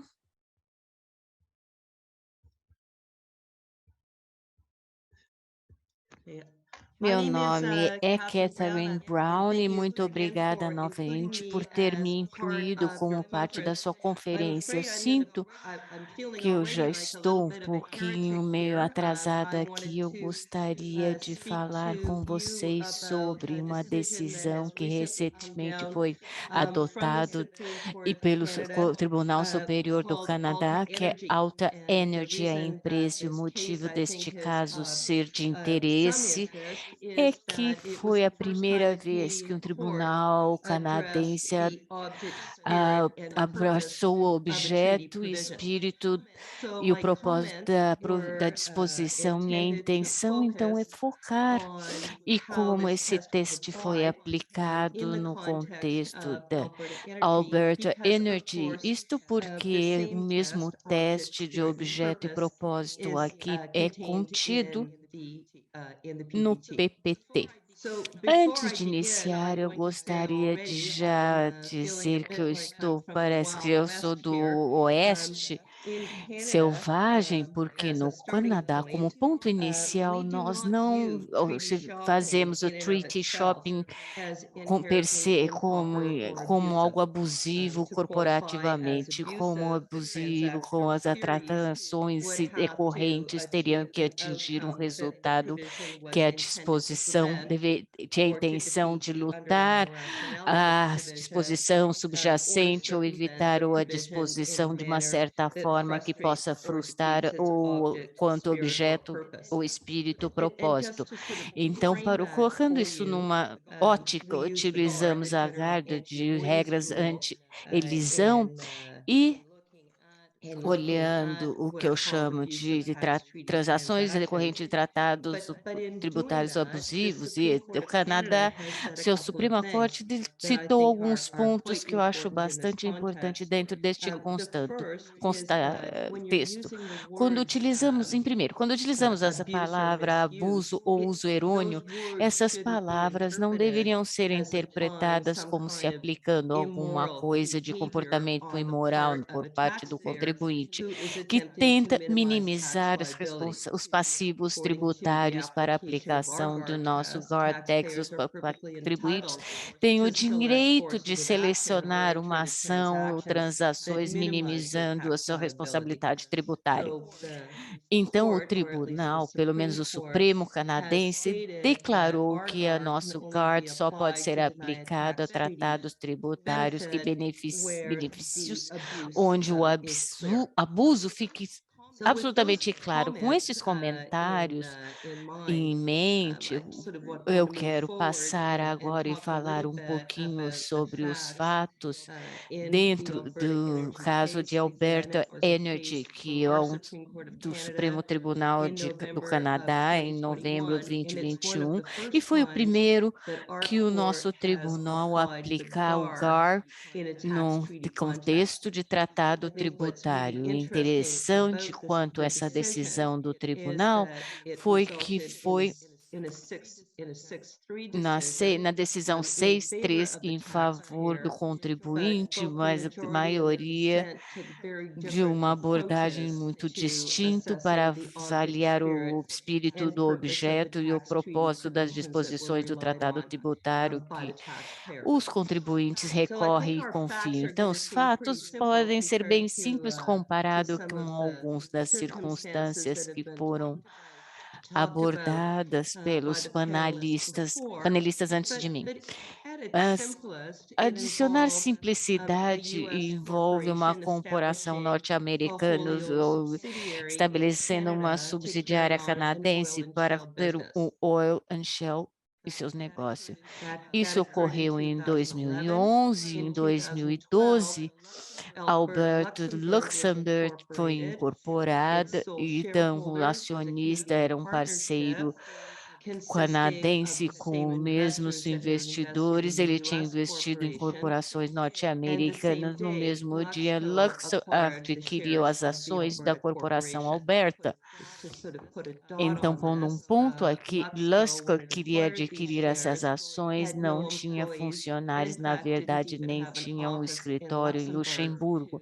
Meu nome é Catherine Brown e muito obrigada novamente por ter me incluído como parte da sua conferência. Eu sinto que eu já estou um pouquinho meio atrasada aqui. Eu gostaria de falar com vocês sobre uma decisão que recentemente foi adotada e pelo Tribunal Superior do Canadá, que é Alta Energy, a empresa, e o motivo deste caso ser de interesse é que foi a primeira vez que um tribunal canadense abraçou o objeto, espírito e o propósito da disposição e a intenção, então, é focar e como esse texto foi aplicado no contexto da Alberta Energy. Isto porque o mesmo teste de objeto e propósito aqui é contido no PPT. Antes de iniciar, eu gostaria de já dizer que parece que eu sou do Oeste selvagem, porque no Canadá, como ponto inicial, nós não fazemos o treaty shopping como algo abusivo corporativamente, como abusivo com as atrações decorrentes teriam que atingir um resultado que a disposição tinha a intenção de lutar, a disposição subjacente ou evitar ou a disposição de uma certa forma que possa frustrar o quanto objeto ou espírito ou propósito. Então, colocando isso numa ótica, utilizamos a guarda de regras anti-elisão e olhando o que eu chamo de transações decorrentes de tratados tributários abusivos, e o Canadá, seu Suprema Corte, citou alguns pontos que eu acho bastante importante dentro deste texto. Quando utilizamos essa palavra abuso ou uso errôneo, essas palavras não deveriam ser interpretadas como se aplicando alguma coisa de comportamento imoral por parte do contribuinte contribuinte, que tenta minimizar os passivos tributários para a aplicação do nosso GAR-Tax. Os contribuintes têm o direito de selecionar uma ação ou transações minimizando a sua responsabilidade tributária. Então, o tribunal, pelo menos o Supremo canadense, declarou que a nosso GARD só pode ser aplicado a tratados tributários e benefícios onde o abuso fique absolutamente claro. Com esses comentários em mente, eu quero passar agora e falar um pouquinho sobre os fatos dentro do caso de Alberta Energy, que é do Supremo Tribunal do Canadá, em novembro de 2021, e foi o primeiro que o nosso tribunal aplicar o GAR no contexto de tratado tributário. O interessante quanto essa decisão do tribunal foi que foi na decisão 6-3 em favor do contribuinte, mas a maioria de uma abordagem muito distinta para avaliar o espírito do objeto e o propósito das disposições do tratado tributário que os contribuintes recorrem e confiam. Então, os fatos podem ser bem simples comparado com algumas das circunstâncias que foram abordadas pelos panelistas antes de mim. Adicionar simplicidade envolve uma corporação norte-americana estabelecendo uma subsidiária canadense para ter o Oil and Shell e seus negócios. Isso ocorreu em 2011, em 2012, Alberta Luxembourg foi incorporada, e então o acionista era um parceiro canadense com os mesmos investidores. Ele tinha investido em corporações norte-americanas. No mesmo dia, Luxembourg adquiriu as ações da corporação Alberta. Então, pondo um ponto aqui, Luxembourg queria adquirir essas ações, não tinha funcionários, na verdade, nem tinha um escritório em Luxemburgo,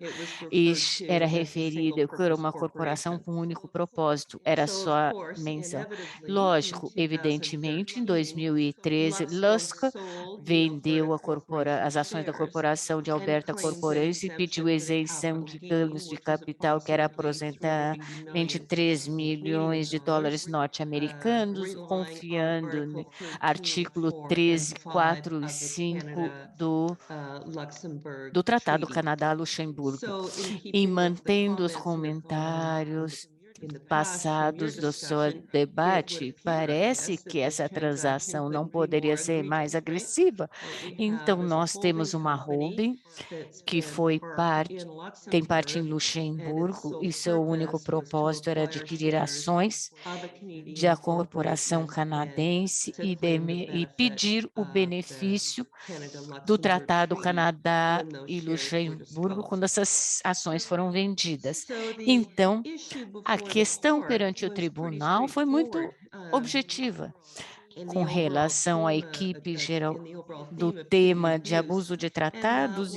e era referida que era uma corporação com um único propósito, era só menção. Lógico, evidentemente, em 2013, Luxembourg vendeu as ações da corporação de Alberta Corporation e pediu isenção de ganhos de capital, que era aproximadamente 3 milhões de dólares norte-americanos, confiando no artigo 13, 4 e 5 do Tratado Canadá-Luxemburgo, e mantendo os comentários passados do seu debate, parece que essa transação não poderia ser mais agressiva. Então, nós temos uma holding que tem parte em Luxemburgo, e seu único propósito era adquirir ações da corporação canadense e pedir o benefício do Tratado Canadá e Luxemburgo quando essas ações foram vendidas. Então, a questão perante o tribunal foi muito objetiva com relação à equipe geral do tema de abuso de tratados,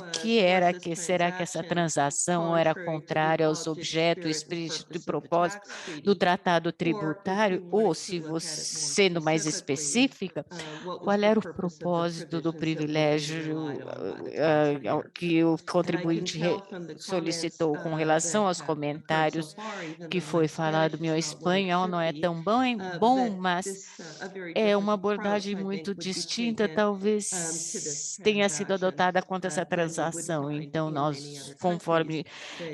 será que essa transação era contrária aos objetos, espírito e propósito do tratado tributário, ou, sendo mais específica, qual era o propósito do privilégio que o contribuinte solicitou com relação aos comentários que foi falado. Meu espanhol não é tão bom, mas é uma abordagem muito distinta, talvez tenha sido adotada contra essa transação. Então, nós,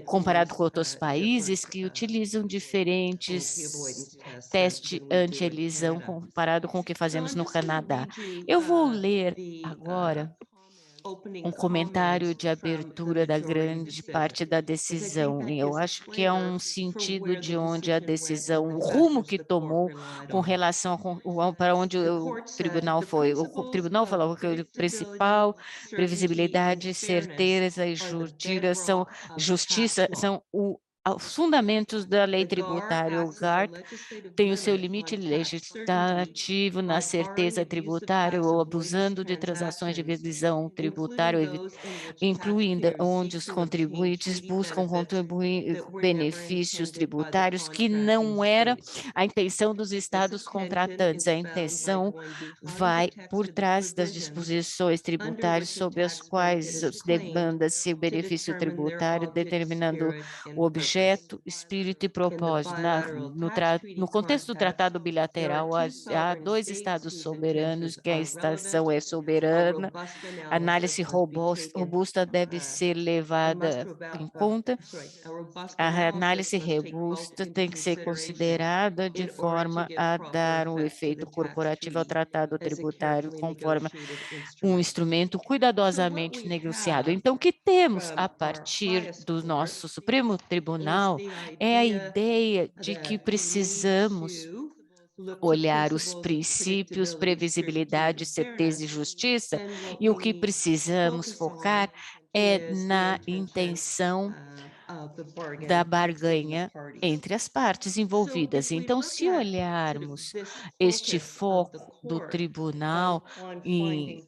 comparado com outros países que utilizam diferentes testes anti-elisão comparado com o que fazemos no Canadá. Eu vou ler agora um comentário de abertura da grande parte da decisão. E eu acho que é um sentido de onde a decisão, o rumo que tomou com relação para onde o tribunal foi. O tribunal falou que o principal previsibilidade, certeza e justiça são os fundamentos da lei tributária. O GART tem o seu limite legislativo na certeza tributária ou abusando de transações de revisão tributária, incluindo onde os contribuintes buscam contribuir benefícios tributários que não era a intenção dos estados contratantes. A intenção vai por trás das disposições tributárias sobre as quais demanda-se o benefício tributário, determinando o objeto, espírito e propósito. No contexto do tratado bilateral, há dois estados soberanos, que a estação é soberana, a análise robusta deve ser levada em conta. A análise robusta tem que ser considerada de forma a dar um efeito corporativo ao tratado tributário, conforme um instrumento cuidadosamente negociado. Então, o que temos a partir do nosso Supremo Tribunal é a ideia de que precisamos olhar os princípios, previsibilidade, certeza e justiça, e o que precisamos focar é na intenção da barganha entre as partes envolvidas. Então, se olharmos este foco do tribunal em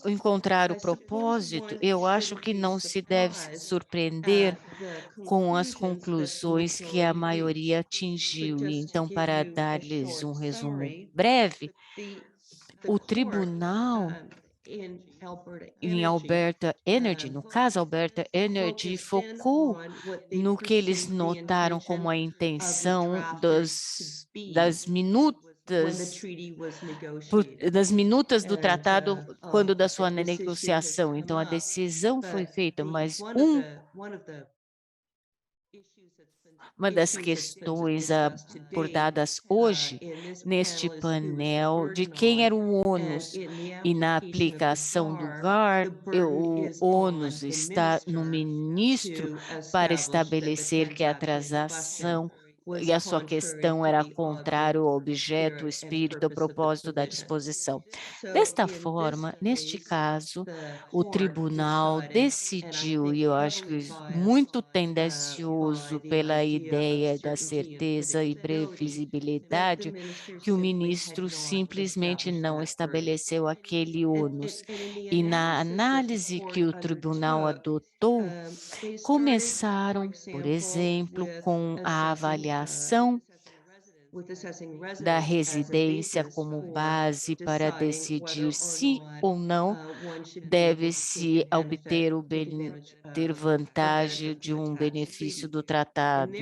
encontrar o propósito, eu acho que não se deve surpreender com as conclusões que a maioria atingiu. E então, para dar-lhes um resumo breve, o tribunal em Alberta Energy, no caso Alberta Energy, focou no que eles notaram como a intenção das minutas do tratado quando da sua negociação. Então, a decisão foi feita, mas uma das questões abordadas hoje neste painel de quem era o ônus, e na aplicação do GAR, o ônus está no ministro para estabelecer que a transação e a sua questão era contrária ao objeto, o espírito, o propósito da disposição. Desta forma, neste caso, o tribunal decidiu, e eu acho que muito tendencioso pela ideia da certeza e previsibilidade, que o ministro simplesmente não estabeleceu aquele ônus. E na análise que o tribunal adotou, começaram, por exemplo, com a avaliação da residência como base para decidir se ou não deve-se obter ter vantagem de um benefício do tratado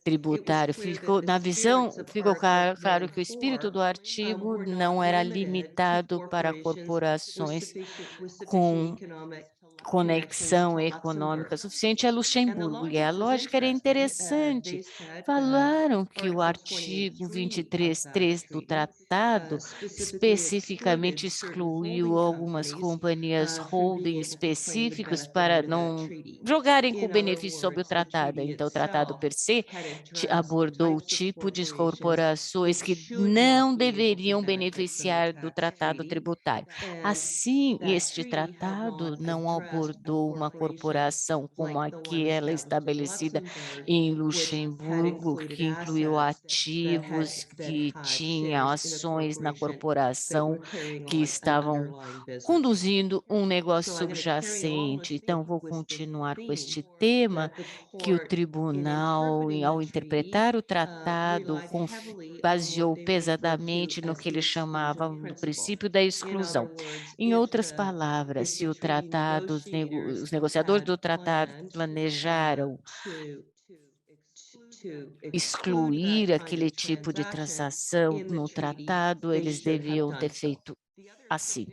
tributário. Ficou claro que o espírito do artigo não era limitado para corporações com conexão econômica suficiente a Luxemburgo, e a lógica era interessante. Falaram que o artigo 23.3 do tratado especificamente excluiu algumas companhias holding específicas para não jogarem com benefício sobre o tratado. Então, o tratado per se abordou o tipo de corporações que não deveriam beneficiar do tratado tributário. Assim, este tratado não abordou uma corporação como aquela estabelecida em Luxemburgo, que incluiu ativos, que tinha ações na corporação, que estavam conduzindo um negócio subjacente. Então, vou continuar com este tema, que o tribunal, ao interpretar o tratado, baseou pesadamente no que ele chamava do princípio da exclusão. Em outras palavras, se o tratado, os negociadores do tratado planejaram excluir aquele tipo de transação no tratado, eles deviam ter feito assim.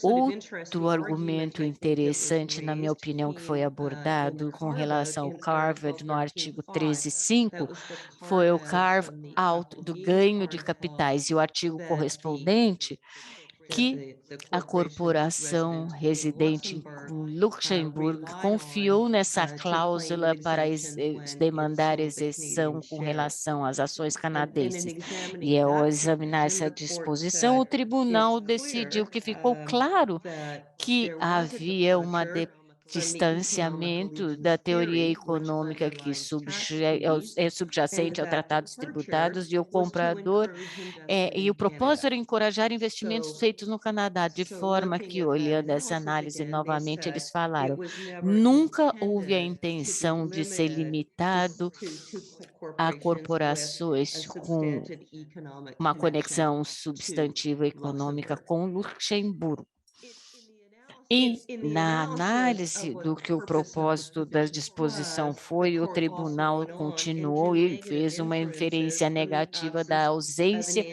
Outro argumento interessante, na minha opinião, que foi abordado com relação ao carve-out no artigo 13.5, foi o carve-out do ganho de capitais, e o artigo correspondente, que a corporação residente em Luxemburgo confiou nessa cláusula para demandar isenção com relação às ações canadenses. E ao examinar essa disposição, o tribunal decidiu que ficou claro que havia uma distanciamento da teoria econômica que é subjacente aos tratados tributários e o comprador, e o propósito era encorajar investimentos feitos no Canadá, de forma que, olhando essa análise novamente, eles falaram, nunca houve a intenção de ser limitado a corporações com uma conexão substantiva econômica com Luxemburgo. E na análise do que o propósito da disposição foi, o tribunal continuou e fez uma inferência negativa da ausência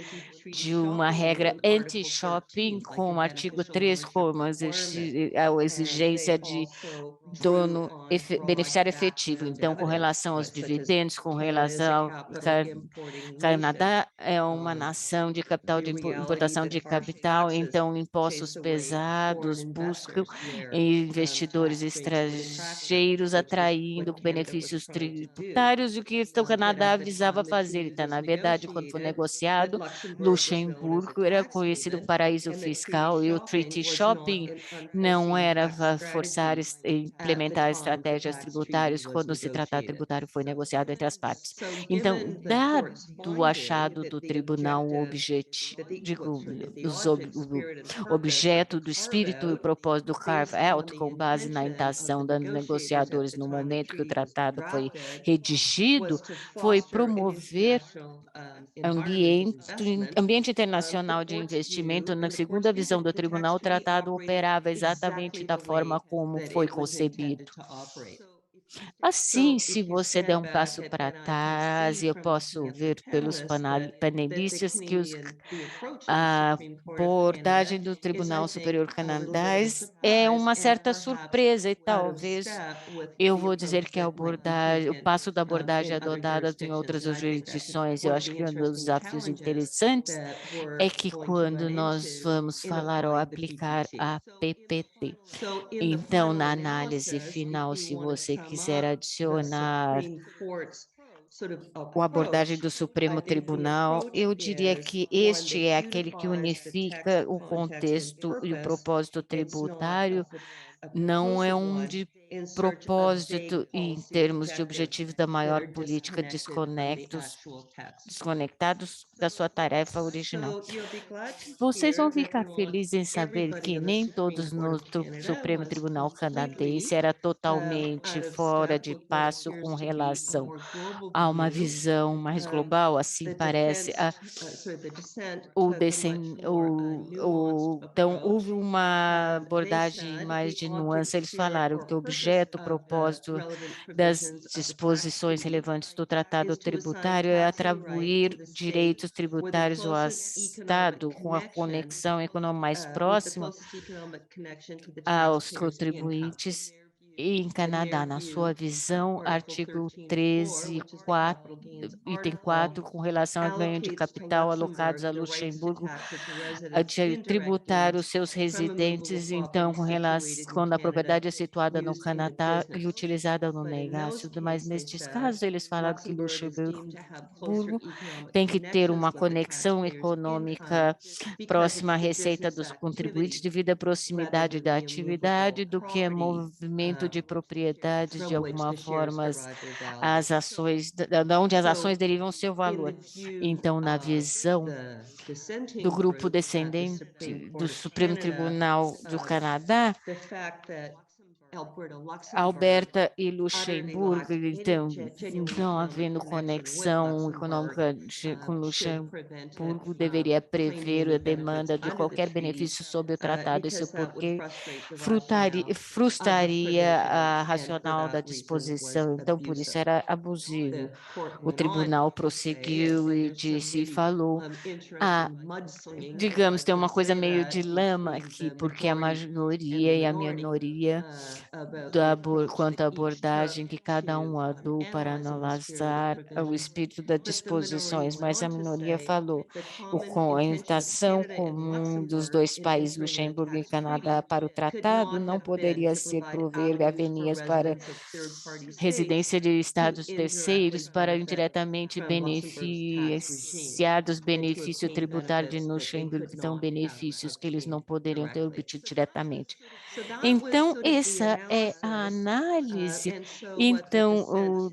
de uma regra anti-shopping com o artigo 3, como a exigência de beneficiário efetivo. Então, com relação aos dividendos, com relação ao Canadá é uma nação de capital de importação de capital, então impostos pesados buscam investidores estrangeiros atraindo benefícios tributários, e o que o Canadá visava fazer. Então, na verdade, quando foi negociado, Luxemburgo era conhecido como paraíso fiscal e o Treaty Shopping não era forçar implementar estratégias tributárias quando se tratado tributário foi negociado entre as partes. Então, dado o achado do tribunal o objeto do espírito e o propósito do carve-out, com base na intenção dos negociadores no momento que o tratado foi redigido, foi promover ambiente internacional de investimento. Na segunda visão do tribunal, o tratado operava exatamente da forma como foi concebido. Assim, se você der um passo para trás, eu posso ver pelos panelistas que a abordagem do Tribunal Superior Canadense é uma certa surpresa, e talvez eu vou dizer que o passo da abordagem adotada em outras jurisdições. Eu acho que um dos desafios interessantes é que quando nós vamos falar ou aplicar a PPT, então, na análise final, se você quiser adicionar a abordagem do Supremo Tribunal, eu diria que este é aquele que unifica o contexto e o propósito tributário, não é um de propósito em termos de objetivos da maior política desconectados da sua tarefa original. Vocês vão ficar felizes em saber que nem todos no Supremo Tribunal Canadense era totalmente fora de passo com relação a uma visão mais global, assim parece. Então, houve uma abordagem mais de nuance. Eles falaram que o objeto, o propósito das disposições relevantes do Tratado Tributário é atribuir direitos tributários ao Estado com a conexão econômica mais próxima aos contribuintes em Canadá. Na sua visão, artigo 13, item 4, com relação ao ganho de capital alocados a Luxemburgo, de tributar os seus residentes, então, quando a propriedade é situada no Canadá e utilizada no negócio. Mas, nestes casos, eles falaram que Luxemburgo tem que ter uma conexão econômica próxima à receita dos contribuintes devido à proximidade da atividade do que é movimento de propriedades, de alguma forma, as ações, de onde as ações derivam seu valor. Então, na visão do grupo descendente do Supremo Tribunal do Canadá, Alberta e Luxemburgo, então, não havendo conexão econômica com Luxemburgo, deveria prever a demanda de qualquer benefício sob o tratado, isso porque frustraria a racional da disposição, então, por isso era abusivo. O tribunal prosseguiu e falou, digamos, tem uma coisa meio de lama aqui, porque a maioria e a minoria quanto à abordagem que cada um adou para analisar o espírito das disposições, mas a minoria falou a orientação comum dos dois países, Luxemburgo e Canadá, para o tratado não poderia ser prover avenias para residência de estados terceiros para indiretamente beneficiar dos benefícios tributários de Luxemburgo, então benefícios que eles não poderiam ter obtido diretamente. Então, essa essa é a análise. Então,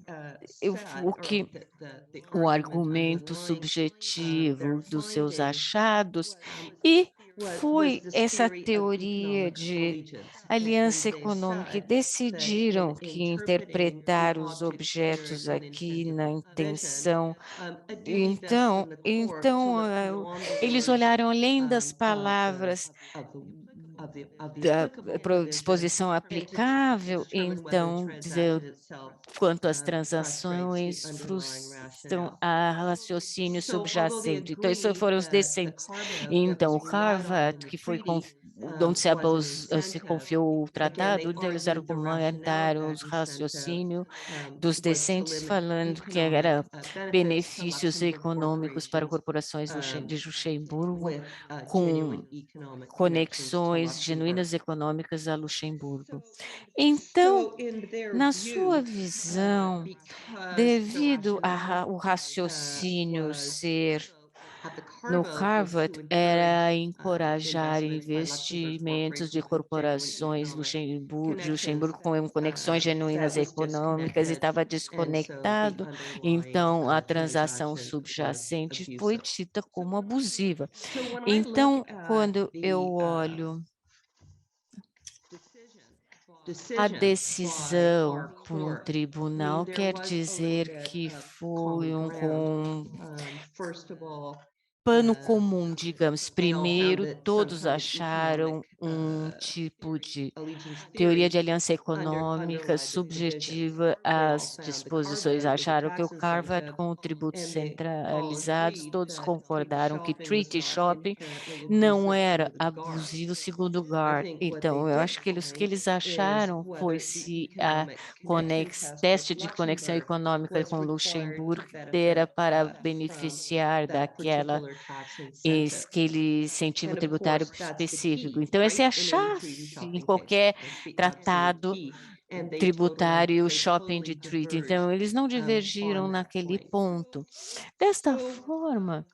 o argumento subjetivo dos seus achados, e foi essa teoria de aliança econômica, e decidiram que interpretar os objetos aqui na intenção. Então, eles olharam além das palavras da disposição aplicável, então, quanto às transações, frustram a raciocínio subjacente. Então, esses foram os descendentes. Então, o Harvard, que foi onde se confiou o tratado, então eles argumentaram os raciocínios dos descendentes, falando que era benefícios econômicos para corporações de Luxemburgo, com conexões genuínas econômicas a Luxemburgo. Então, na sua visão, devido ao raciocínio ser no Harvard, era encorajar investimentos de corporações de Luxemburgo com conexões genuínas econômicas, e estava desconectado, então a transação subjacente foi dita como abusiva. Então, quando eu olho a decisão por um tribunal, quer dizer que foi pano comum, digamos. Primeiro, todos acharam um tipo de teoria de aliança econômica subjetiva às disposições. Acharam que o Harvard, com tributos centralizados, todos concordaram que Treaty Shopping não era abusivo, segundo Gar. Então, eu acho que o que eles acharam foi se a teste de conexão econômica com Luxemburgo era para beneficiar daquela aquele incentivo tributário específico. Então, essa é a chave em qualquer tratado tributário, shopping de treaty. Então, eles não divergiram naquele ponto. Desta forma,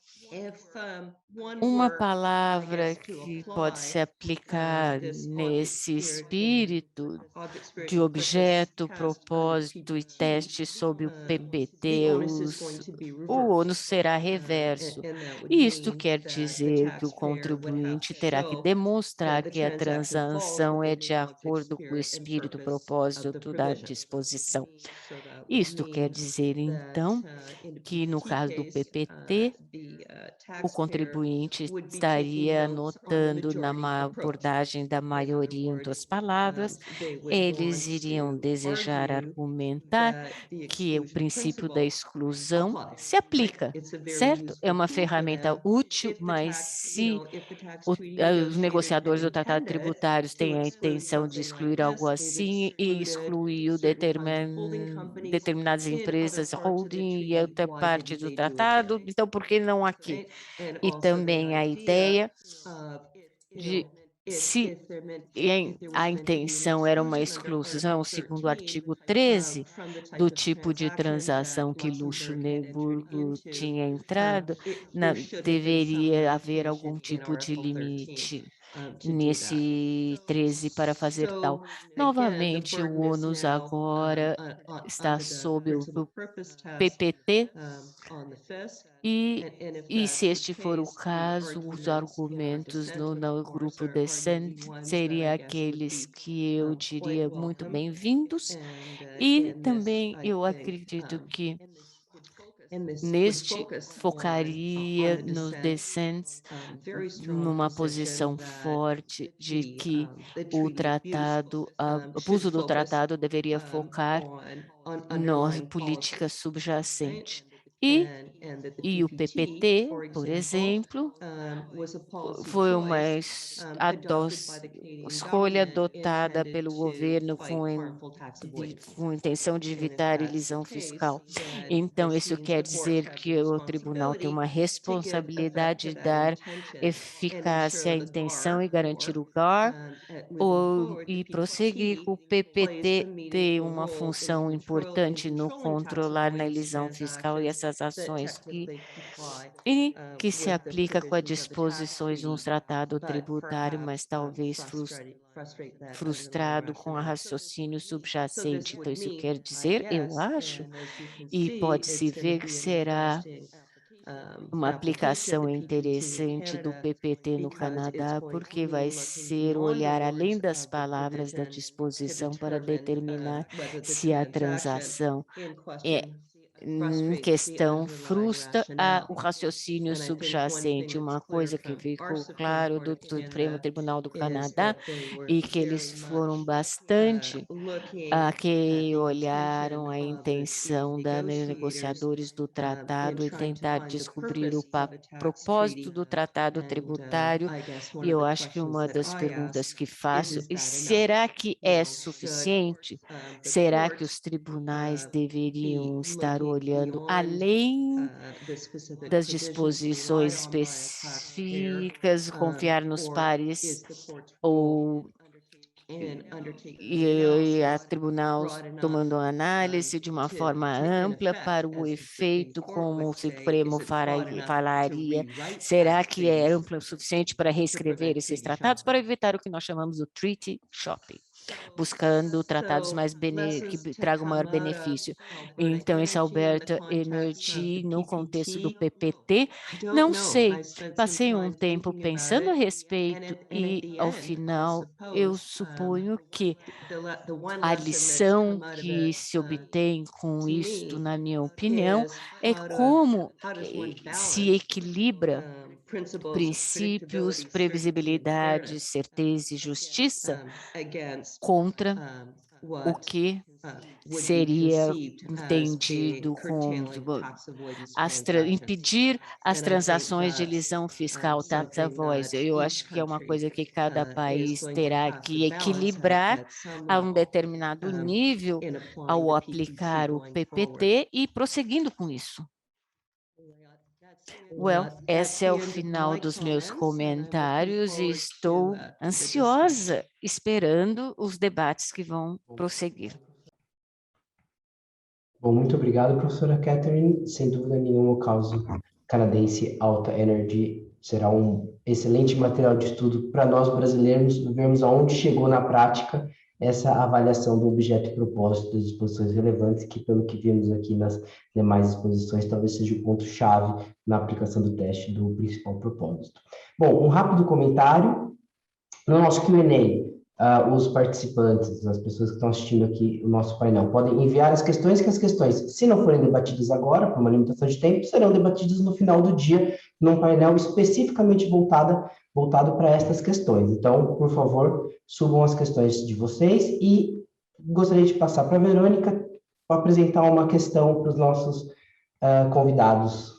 uma palavra que pode se aplicar nesse espírito de objeto, propósito e teste sobre o PPT, o ônus será reverso. Isto quer dizer que o contribuinte terá que demonstrar que a transação é de acordo com o espírito, propósito da disposição. Isto quer dizer, então, que no caso do PPT, o contribuinte estaria anotando na abordagem da maioria, em outras palavras, eles iriam desejar argumentar que o princípio da exclusão se aplica, certo? É uma ferramenta útil, mas se os negociadores do tratado tributários têm a intenção de excluir algo assim e excluiu determinadas empresas, holding e outra parte do tratado, então por que não aqui? E também a ideia de se a intenção era uma exclusão, segundo o artigo 13, do tipo de transação que Luxemburgo tinha entrado, deveria haver algum tipo de limite nesse 13 para fazer tal. Novamente, o ônus agora está sob o PPT, e se este for o caso, os argumentos no grupo Descent seriam aqueles que eu diria muito bem-vindos, e também eu acredito que neste focaria nos Descents numa posição forte de que o tratado, abuso do tratado deveria focar na política subjacente. E o PPT, por exemplo, foi uma escolha adotada pelo governo com intenção de evitar elisão fiscal. Então, isso quer dizer que o tribunal tem uma responsabilidade de dar eficácia à intenção e garantir o GAR, e prosseguir com o PPT ter uma função importante no controlar na elisão fiscal, e essa essas ações que se aplica com as disposições de um tratado tributário, mas talvez frustrado com o raciocínio subjacente. Então, isso quer dizer, eu acho, e pode-se ver que será uma aplicação interessante do PPT no Canadá, porque vai ser olhar além das palavras da disposição para determinar se a transação em questão frustra o raciocínio subjacente. Uma coisa que ficou claro do Supremo Tribunal do Canadá e que eles foram bastante que olharam a intenção dos negociadores do tratado e tentar descobrir o propósito do tratado tributário, e eu acho que uma das perguntas que faço é, será que é suficiente? Será que os tribunais deveriam estar olhando além das disposições específicas, confiar nos pares ou e a tribunal tomando uma análise de uma forma ampla para o efeito, como o Supremo falaria, será que é amplo o suficiente para reescrever esses tratados para evitar o que nós chamamos de treaty shopping, buscando tratados que tragam maior benefício. Então, esse Alberta Energy, no contexto do PPT, não sei, passei um tempo pensando a respeito e, ao final, eu suponho que a lição que se obtém com isto, na minha opinião, é como se equilibra princípios, previsibilidade, certeza e justiça contra o que seria entendido como impedir as transações de elisão fiscal, tax avoidance. Eu acho que é uma coisa que cada país terá que equilibrar a um determinado nível ao aplicar o PPT e prosseguindo com isso. Esse é o final dos meus comentários e estou ansiosa esperando os debates que vão prosseguir. Bom, muito obrigado, professora Catherine. Sem dúvida nenhuma, o caso canadense Alta Energy será um excelente material de estudo para nós brasileiros vermos aonde chegou na prática essa avaliação do objeto e propósito das disposições relevantes, que pelo que vimos aqui nas demais disposições, talvez seja o ponto-chave na aplicação do teste do principal propósito. Bom, um rápido comentário. No nosso Q&A, os participantes, as pessoas que estão assistindo aqui o nosso painel, podem enviar as questões, que as questões, se não forem debatidas agora, por uma limitação de tempo, serão debatidas no final do dia, num painel especificamente voltado para estas questões. Então, por favor, subam as questões de vocês e gostaria de passar para a Verônica para apresentar uma questão para os nossos convidados.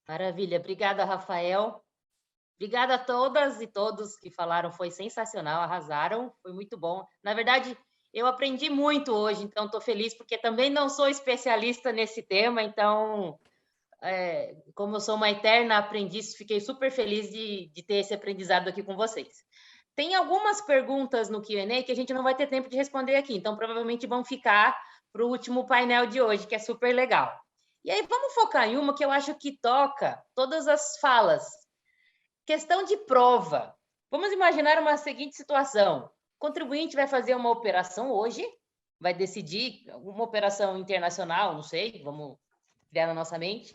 Maravilha, obrigada, Rafael. Obrigada a todas e todos que falaram, foi sensacional, arrasaram, foi muito bom. Na verdade, eu aprendi muito hoje, então estou feliz, porque também não sou especialista nesse tema, então, como eu sou uma eterna aprendiz, fiquei super feliz de ter esse aprendizado aqui com vocês. Tem algumas perguntas no Q&A que a gente não vai ter tempo de responder aqui, então provavelmente vão ficar para o último painel de hoje, que é super legal. E aí vamos focar em uma que eu acho que toca todas as falas. Questão de prova. Vamos imaginar uma seguinte situação. O contribuinte vai fazer uma operação hoje, vai decidir uma operação internacional, não sei, vamos criar na nossa mente.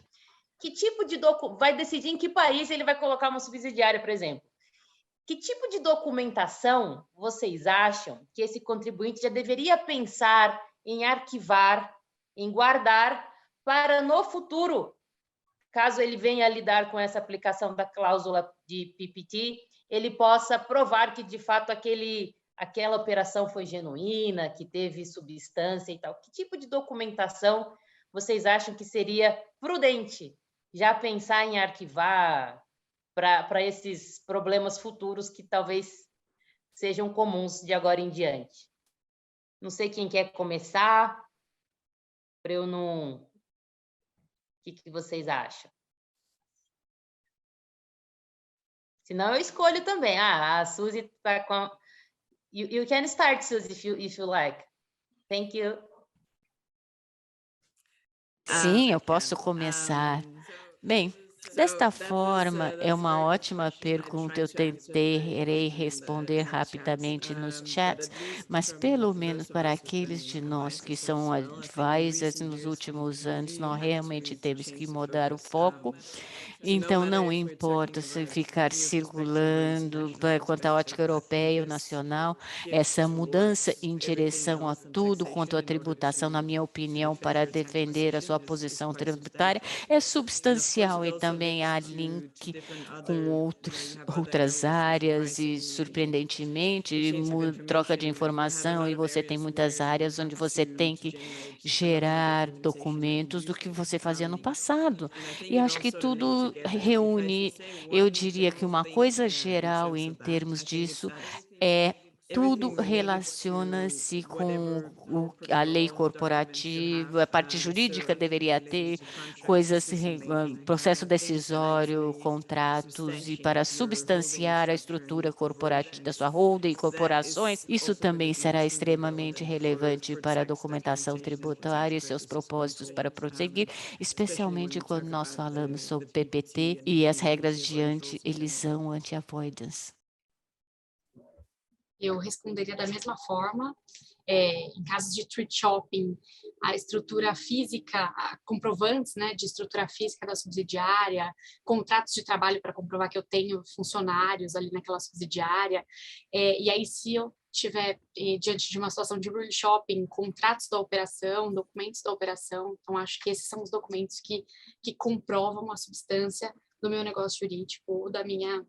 Que tipo de vai decidir em que país ele vai colocar uma subsidiária, por exemplo. Que tipo de documentação vocês acham que esse contribuinte já deveria pensar em arquivar, em guardar, para no futuro, caso ele venha a lidar com essa aplicação da cláusula de PPT, ele possa provar que, de fato, aquela operação foi genuína, que teve substância e tal. Que tipo de documentação vocês acham que seria prudente já pensar em arquivar para esses problemas futuros que talvez sejam comuns de agora em diante? Não sei quem quer começar, para eu não... O que vocês acham? Se não, eu escolho também. A Suzy está com... You can start, Suzy, if you like. Thank you. Sim, eu posso começar. Bem, desta forma, é uma ótima pergunta. Eu tentarei responder rapidamente nos chats, mas pelo menos para aqueles de nós que são advisors nos últimos anos, nós realmente temos que mudar o foco. Então, não importa se ficar circulando quanto à ótica europeia ou nacional, essa mudança em direção a tudo quanto à tributação, na minha opinião, para defender a sua posição tributária, é substancial e também há link com outras áreas e, surpreendentemente, troca de informação e você tem muitas áreas onde você tem que gerar documentos do que você fazia no passado. E acho que tudo reúne, eu diria que uma coisa geral em termos disso é tudo relaciona-se com a lei corporativa, a parte jurídica deveria ter coisas, processo decisório, contratos, e para substanciar a estrutura corporativa da sua holding, corporações, isso também será extremamente relevante para a documentação tributária e seus propósitos para prosseguir, especialmente quando nós falamos sobre PPT e as regras de elisão anti-avoidance. Eu responderia da mesma forma. Em casos de trade shopping, a estrutura física, comprovantes, né, de estrutura física da subsidiária, contratos de trabalho para comprovar que eu tenho funcionários ali naquela subsidiária. E aí, se eu estiver diante de uma situação de rule shopping, contratos da operação, documentos da operação, então acho que esses são os documentos que comprovam a substância do meu negócio jurídico ou da minha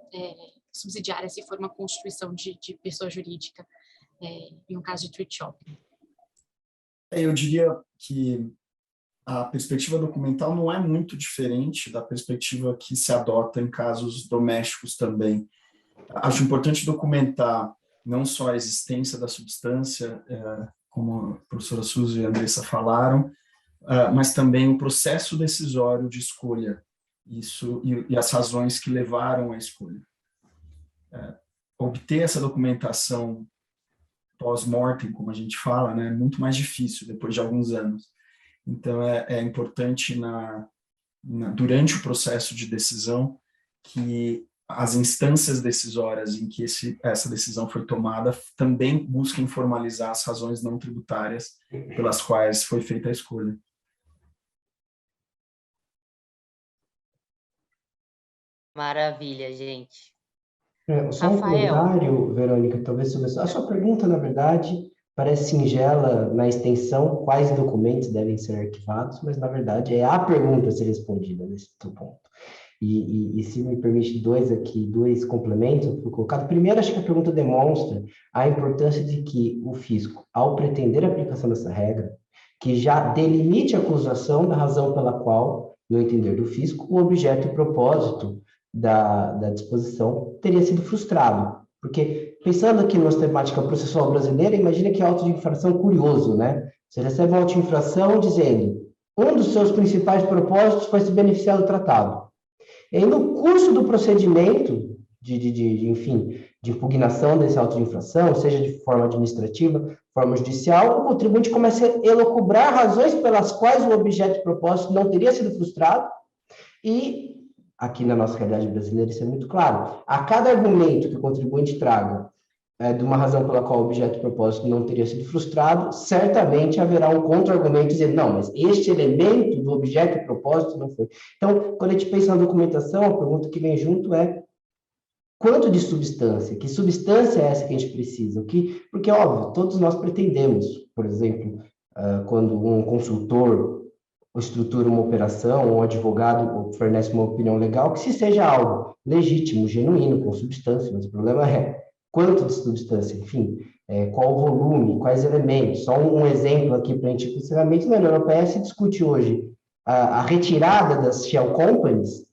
subsidiária, se for uma constituição de pessoa jurídica, em um caso de trade shopping. Eu diria que a perspectiva documental não é muito diferente da perspectiva que se adota em casos domésticos também. Acho importante documentar não só a existência da substância, como a professora Suzy e a Andressa falaram, mas também o processo decisório de escolha, isso e as razões que levaram à escolha. Obter essa documentação pós-mortem, como a gente fala, né, é muito mais difícil depois de alguns anos. Então, é importante durante o processo de decisão que as instâncias decisórias em que essa decisão foi tomada também busquem formalizar as razões não tributárias pelas quais foi feita a escolha. Maravilha, gente. Só um comentário, Verônica, talvez sobre a sua pergunta, na verdade, parece singela na extensão, quais documentos devem ser arquivados, mas, na verdade, é a pergunta a ser respondida nesse ponto. E se me permite dois complementos que foi colocado. Primeiro, acho que a pergunta demonstra a importância de que o fisco, ao pretender a aplicação dessa regra, que já delimite a acusação da razão pela qual, no entender do fisco, o objeto e propósito da disposição teria sido frustrado. Porque, pensando aqui na temática processual brasileira, imagina que auto de infração curioso, né? Você recebe uma auto de infração dizendo um dos seus principais propósitos foi se beneficiar do tratado. E aí, no curso do procedimento de impugnação desse auto de infração, seja de forma administrativa, forma judicial, o contribuinte começa a elocubrar razões pelas quais o objeto de propósito não teria sido frustrado e, aqui na nossa realidade brasileira, isso é muito claro, a cada argumento que o contribuinte traga de uma razão pela qual o objeto de propósito não teria sido frustrado, certamente haverá um contra-argumento dizendo, não, mas este elemento do objeto de propósito não foi. Então, quando a gente pensa na documentação, a pergunta que vem junto é quanto de substância? Que substância é essa que a gente precisa? Porque, óbvio, todos nós pretendemos, por exemplo, quando um consultor estrutura uma operação, um advogado fornece uma opinião legal, que se seja algo legítimo, genuíno, com substância, mas o problema é quanto de substância, enfim, qual o volume, quais elementos. Só um exemplo aqui para a gente, sinceramente, na União Europeia se discute hoje a retirada das shell companies,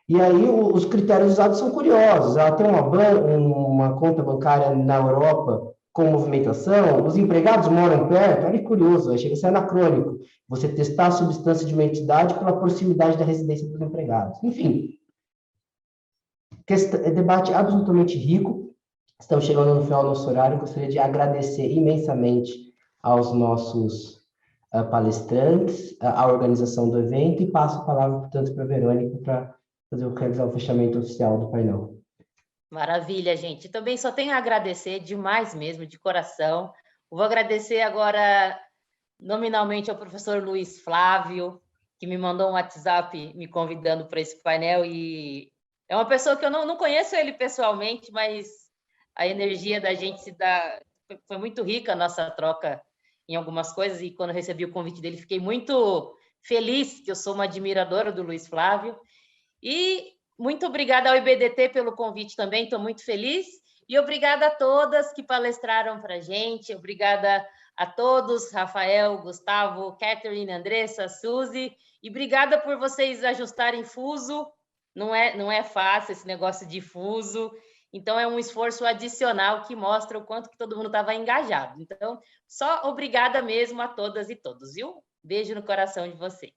e aí os critérios usados são curiosos. Ela tem uma conta bancária na Europa com movimentação, os empregados moram perto, olha que curioso, chega a ser anacrônico você testar a substância de uma entidade pela proximidade da residência dos empregados. Enfim, debate absolutamente rico. Estamos chegando no final do nosso horário. Gostaria de agradecer imensamente aos nossos palestrantes, a organização do evento, e passo a palavra, portanto, para a Verônica para realizar o fechamento oficial do painel. Maravilha, gente. Também só tenho a agradecer demais mesmo, de coração. Vou agradecer agora nominalmente ao professor Luiz Flávio, que me mandou um WhatsApp me convidando para esse painel, e é uma pessoa que eu não conheço ele pessoalmente, mas a energia da gente se dá... Foi muito rica a nossa troca em algumas coisas, e quando eu recebi o convite dele, fiquei muito feliz, que eu sou uma admiradora do Luiz Flávio. E muito obrigada ao IBDT pelo convite também, estou muito feliz. E obrigada a todas que palestraram para a gente, obrigada a todos, Rafael, Gustavo, Catherine, Andressa, Suzy, e obrigada por vocês ajustarem fuso. Não é fácil esse negócio de fuso, então é um esforço adicional que mostra o quanto que todo mundo estava engajado. Então, só obrigada mesmo a todas e todos, viu? Beijo no coração de vocês.